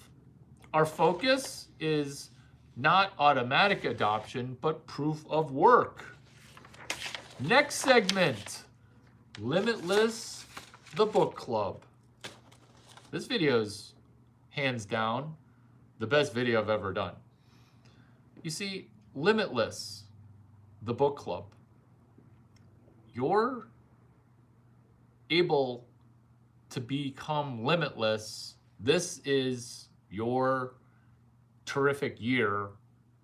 Our focus is not automatic adoption, but proof of work. Next segment, Limitless, the book club. This video is hands down the best video I've ever done. You see, Limitless, the book club. You're able to become limitless. This is your terrific year.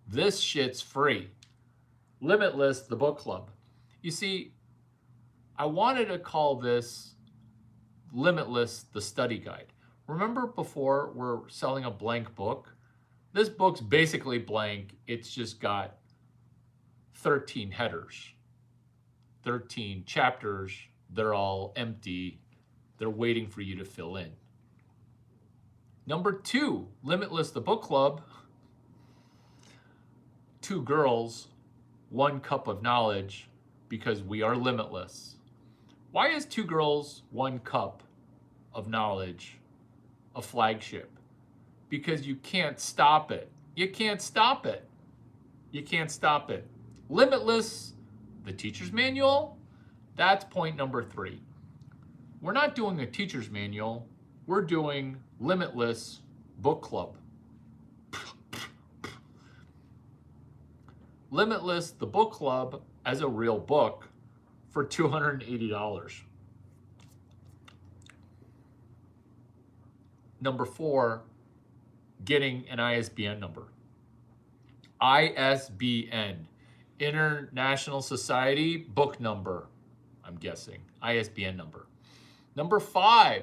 This shit's free. Limitless, the book club. You see, I wanted to call this Limitless, the study guide. Remember before we're selling a blank book? This book's basically blank. It's just got 13 headers, 13 chapters. They're all empty. They're waiting for you to fill in. Number 2, Limitless, the book club. two girls, one cup of knowledge? Because we are limitless. Why is two girls, one cup of knowledge a flagship? Because you can't stop it. You can't stop it. You can't stop it. Limitless, the teacher's manual, that's point number 3. We're not doing a teacher's manual. We're doing Limitless book club. Limitless, the book club, as a real book for $280. Number 4, getting an ISBN number. ISBN, International Society Book Number, I'm guessing. ISBN number. Number 5,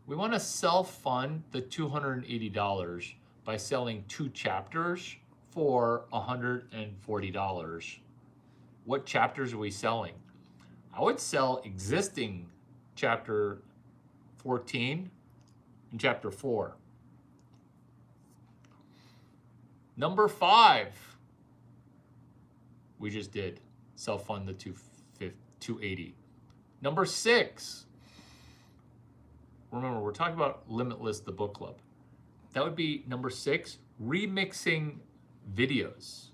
we want to self-fund the $280 by selling 2 chapters for $140. What chapters are we selling? I would sell existing chapter 14 and chapter 4. Number 5, we just did self-fund the 280. Number 6, remember we're talking about Limitless, the book club. That would be number 6, remixing videos.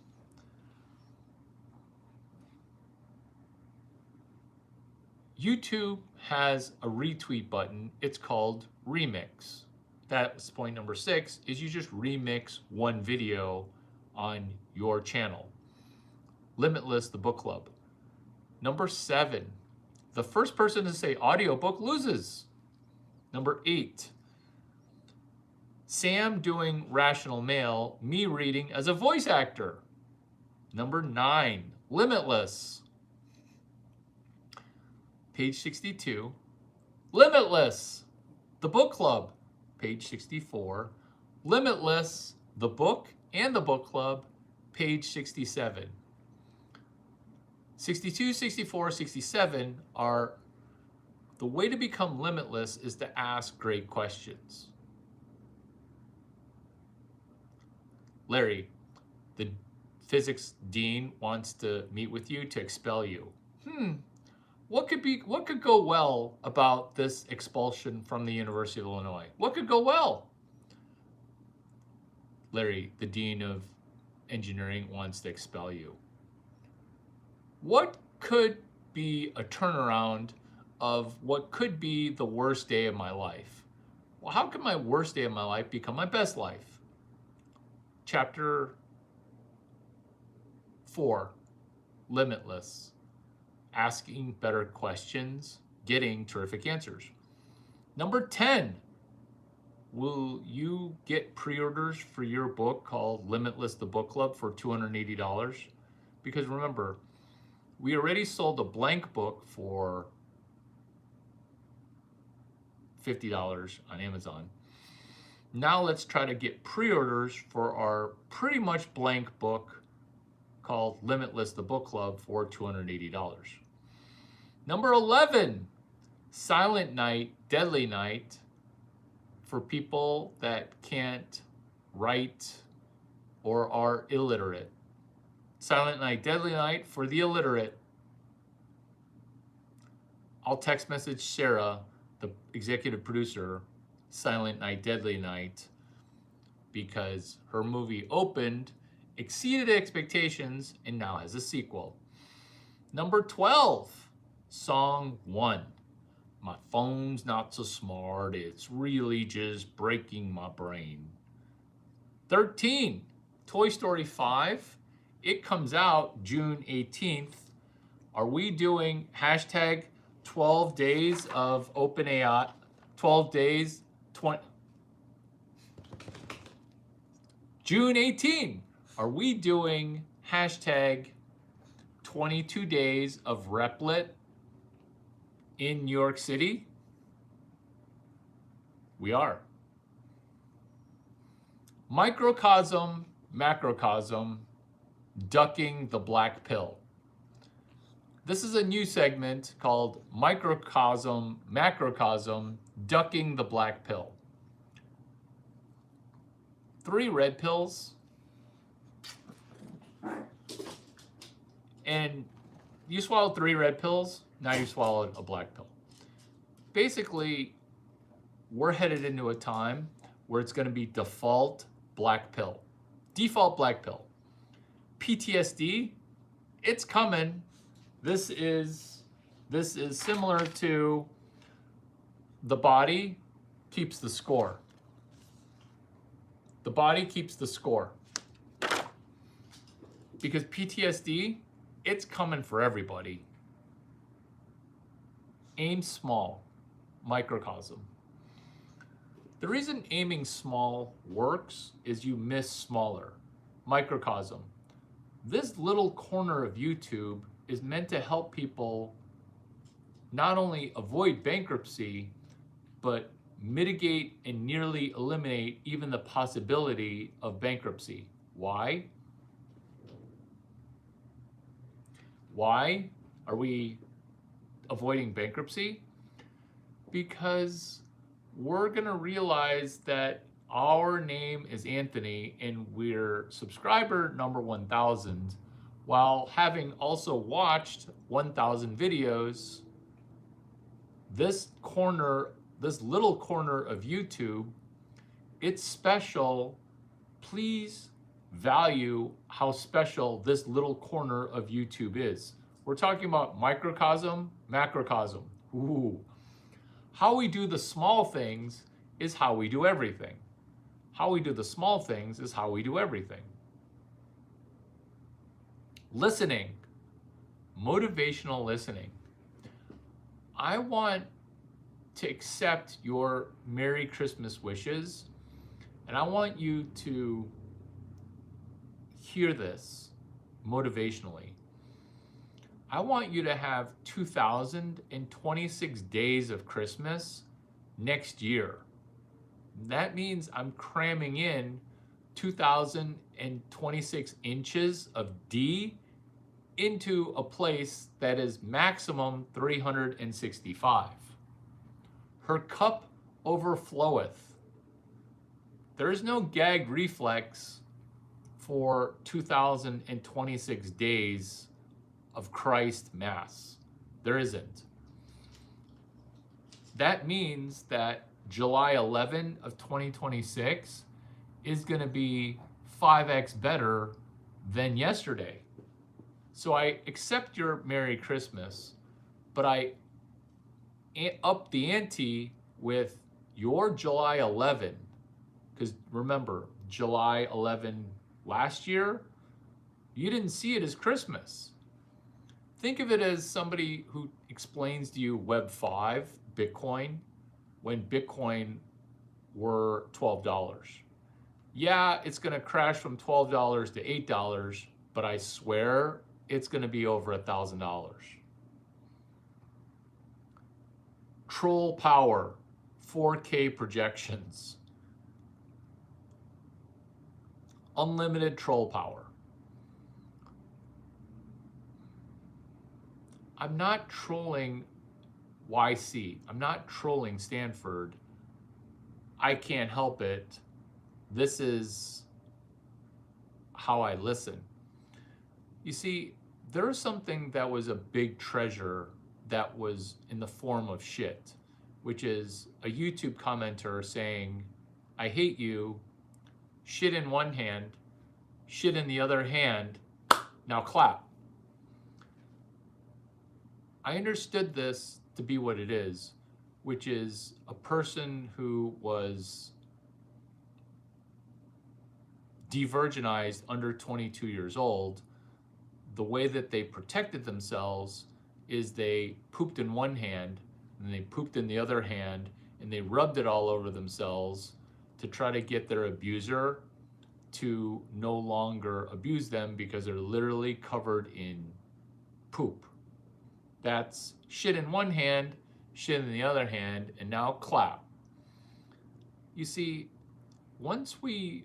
YouTube has a retweet button. It's called remix. That's point number 6, is you just remix one video on your channel. Limitless, the book club. Number 7, the first person to say audiobook loses. Number 8, Sam doing Rational Mail, me reading as a voice actor. Number 9, Limitless. Page 62, Limitless, the book club. Page 64, Limitless, the book and the book club. Page 67. 62, 64, 67 are the way to become limitless is to ask great questions. Larry, the physics dean wants to meet with you to expel you. What could go well about this expulsion from the University of Illinois? What could go well? Larry, the dean of engineering wants to expel you. What could be a turnaround of what could be the worst day of my life? Well, how can my worst day of my life become my best life? Chapter 4, Limitless. Asking better questions, getting terrific answers. Number 10, will you get pre-orders for your book called Limitless, the book club for $280? Because remember, we already sold a blank book for $50 on Amazon. Now let's try to get pre-orders for our pretty much blank book called Limitless, the book club for $280. Number 11, Silent Night, Deadly Night for people that can't write or are illiterate. Silent Night, Deadly Night for the illiterate. I'll text message Sarah, the executive producer, Silent Night, Deadly Night, because her movie opened, exceeded expectations, and now has a sequel. Number 12, Song 1. My phone's not so smart, it's really just breaking my brain. 13, Toy Story 5. It comes out June 18th. Are we doing hashtag 12 days of OpenAI, 12 days, June 18. Are we doing hashtag 22 days of Replit in New York City? We are. Microcosm, macrocosm, ducking the black pill. This is a new segment called Microcosm, Macrocosm, Ducking the Black Pill. 3 red pills, And you swallowed 3 red pills, now you swallowed a black pill. Basically, we're headed into a time where it's going to be default black pill. Default black pill. PTSD, it's coming. This is similar to the body keeps the score. The body keeps the score. Because PTSD, it's coming for everybody. Aim small, microcosm. The reason aiming small works is you miss smaller. Microcosm. This little corner of YouTube is meant to help people not only avoid bankruptcy, but mitigate and nearly eliminate even the possibility of bankruptcy. Why? Why are we avoiding bankruptcy? Because we're going to realize that our name is Anthony and we're subscriber number 1000, while having also watched 1000 videos. This little corner of YouTube, it's special. Please value how special this little corner of YouTube is. We're talking about microcosm, macrocosm. Ooh. How we do the small things is how we do everything. How we do the small things is how we do everything. Listening, motivational listening. I want to accept your Merry Christmas wishes, and I want you to hear this motivationally. I want you to have 2026 days of Christmas next year. That means I'm cramming in 2026 inches of D into a place that is maximum 365. Her cup overfloweth. There is no gag reflex for 2026 days of Christ Mass. There isn't. That means that July 11 of 2026 is going to be 5x better than yesterday. So I accept your Merry Christmas, but I up the ante with your July 11, because remember, July 11 last year, you didn't see it as Christmas. Think of it as somebody who explains to you Web 5, Bitcoin, when Bitcoin were $12. Yeah, it's going to crash from $12 to $8, but I swear it's going to be over $1,000. Troll power, 4K projections, unlimited troll power. I'm not trolling YC. I'm not trolling Stanford. I can't help it. This is how I listen. You see, there's something that was a big treasure that was in the form of shit, which is a YouTube commenter saying, I hate you, shit in one hand, shit in the other hand, now clap. I understood this to be what it is, which is a person who was de-virginized under 22 years old. The way that they protected themselves is they pooped in one hand and they pooped in the other hand and they rubbed it all over themselves to try to get their abuser to no longer abuse them because they're literally covered in poop. That's shit in one hand, shit in the other hand, and now clap. You see, once we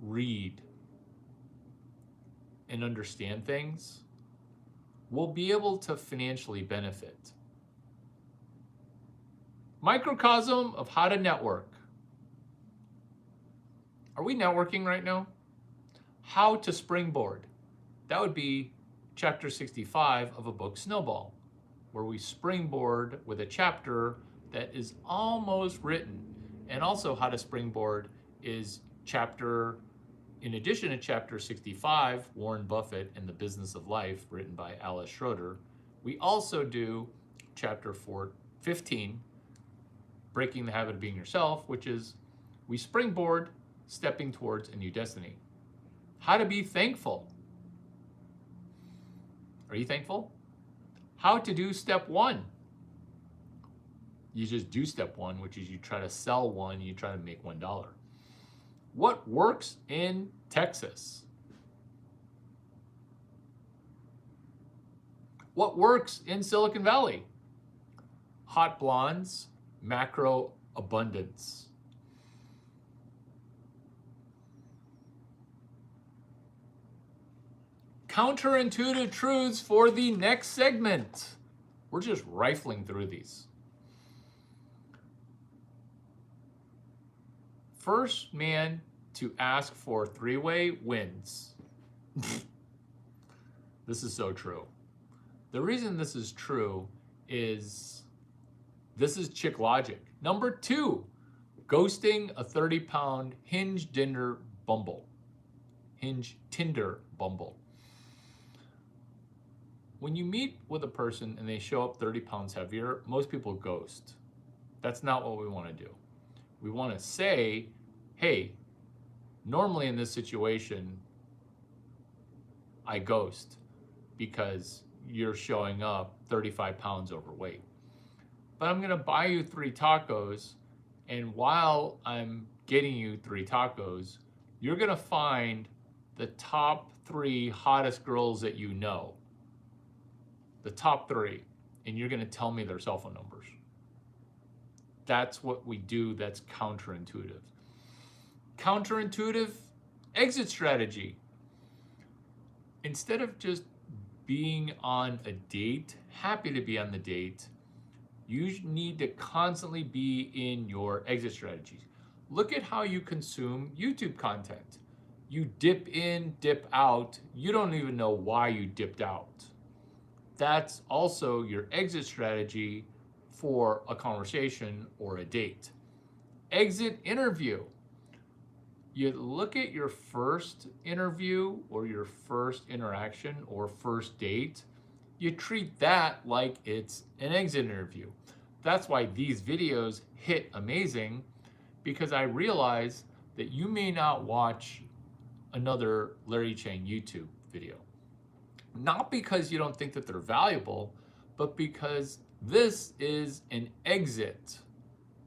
read and understand things, we'll be able to financially benefit. Microcosm of how to network. Are we networking right now? How to springboard. That would be chapter 65 of a book, Snowball, where we springboard with a chapter that is almost written. And also how to springboard is chapter, in addition to chapter 65, Warren Buffett and the Business of Life, written by Alice Schroeder, we also do chapter 15, Breaking the Habit of Being Yourself, which is we springboard stepping towards a new destiny. How to be thankful. Are you thankful? How to do step 1. You just do step 1, which is you try to sell one, you try to make $1. What works in Texas? What works in Silicon Valley? Hot blondes, macro abundance. Counterintuitive truths for the next segment. We're just rifling through these. First man to ask for three-way wins. This is so true. The reason this is true is this is chick logic. Number 2, ghosting a 30-pound Hinge Tinder Bumble. When you meet with a person and they show up 30 pounds heavier, most people ghost. That's not what we want to do. We want to say, hey, normally in this situation, I ghost because you're showing up 35 pounds overweight. But I'm going to buy you 3 tacos, and while I'm getting you 3 tacos, you're going to find the top 3 hottest girls that you know. The top 3, and you're going to tell me their cell phone numbers. That's what we do. That's counterintuitive. Counterintuitive exit strategy. Instead of just being on a date, happy to be on the date, you need to constantly be in your exit strategies. Look at how you consume YouTube content. You dip in, dip out. You don't even know why you dipped out. That's also your exit strategy for a conversation or a date. Exit interview. You look at your first interview or your first interaction or first date, you treat that like it's an exit interview. That's why these videos hit amazing, because I realize that you may not watch another Larry Chang YouTube video. Not because you don't think that they're valuable, but because this is an exit.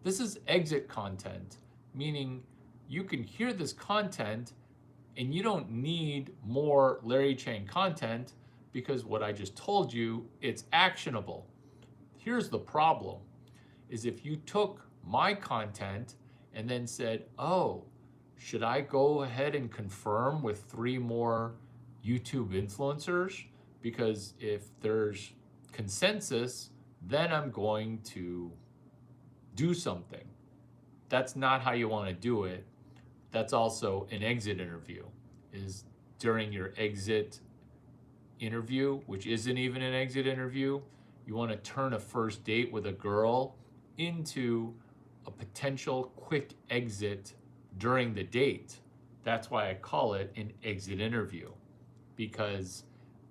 This is exit content, meaning you can hear this content and you don't need more Larry Chang content because what I just told you, it's actionable. Here's the problem, is if you took my content and then said, oh, should I go ahead and confirm with 3 more YouTube influencers, because if there's consensus, then I'm going to do something. That's not how you want to do it. That's also an exit interview, is during your exit interview, which isn't even an exit interview, you want to turn a first date with a girl into a potential quick exit during the date. That's why I call it an exit interview. Because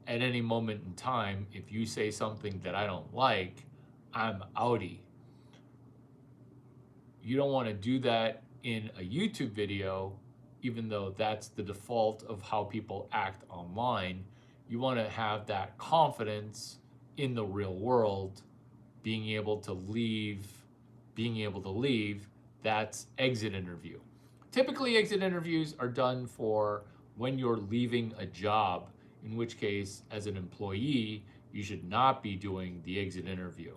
at any moment in time, if you say something that I don't like, I'm outie. You don't want to do that in a YouTube video, even though that's the default of how people act online. You want to have that confidence in the real world, being able to leave, that's exit interview. Typically, exit interviews are done for when you're leaving a job, in which case, as an employee, you should not be doing the exit interview.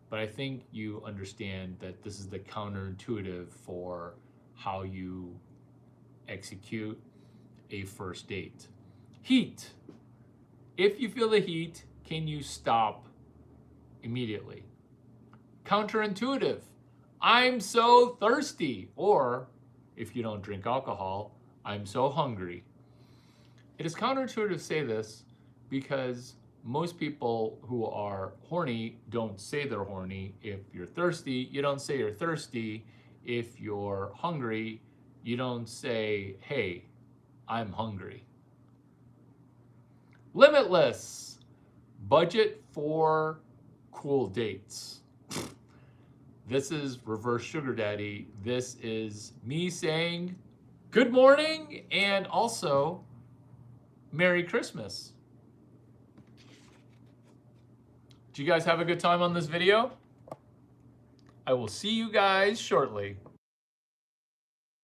But I think you understand that this is the counterintuitive for how you execute a first date. Heat. If you feel the heat, can you stop immediately? Counterintuitive. I'm so thirsty. Or, if you don't drink alcohol, I'm so hungry. It is counterintuitive to say this because most people who are horny don't say they're horny. If you're thirsty, you don't say you're thirsty. If you're hungry, you don't say, hey, I'm hungry. Limitless. Budget for cool dates. This is reverse sugar daddy. This is me saying good morning and also Merry Christmas. Did you guys have a good time on this video? I will see you guys shortly.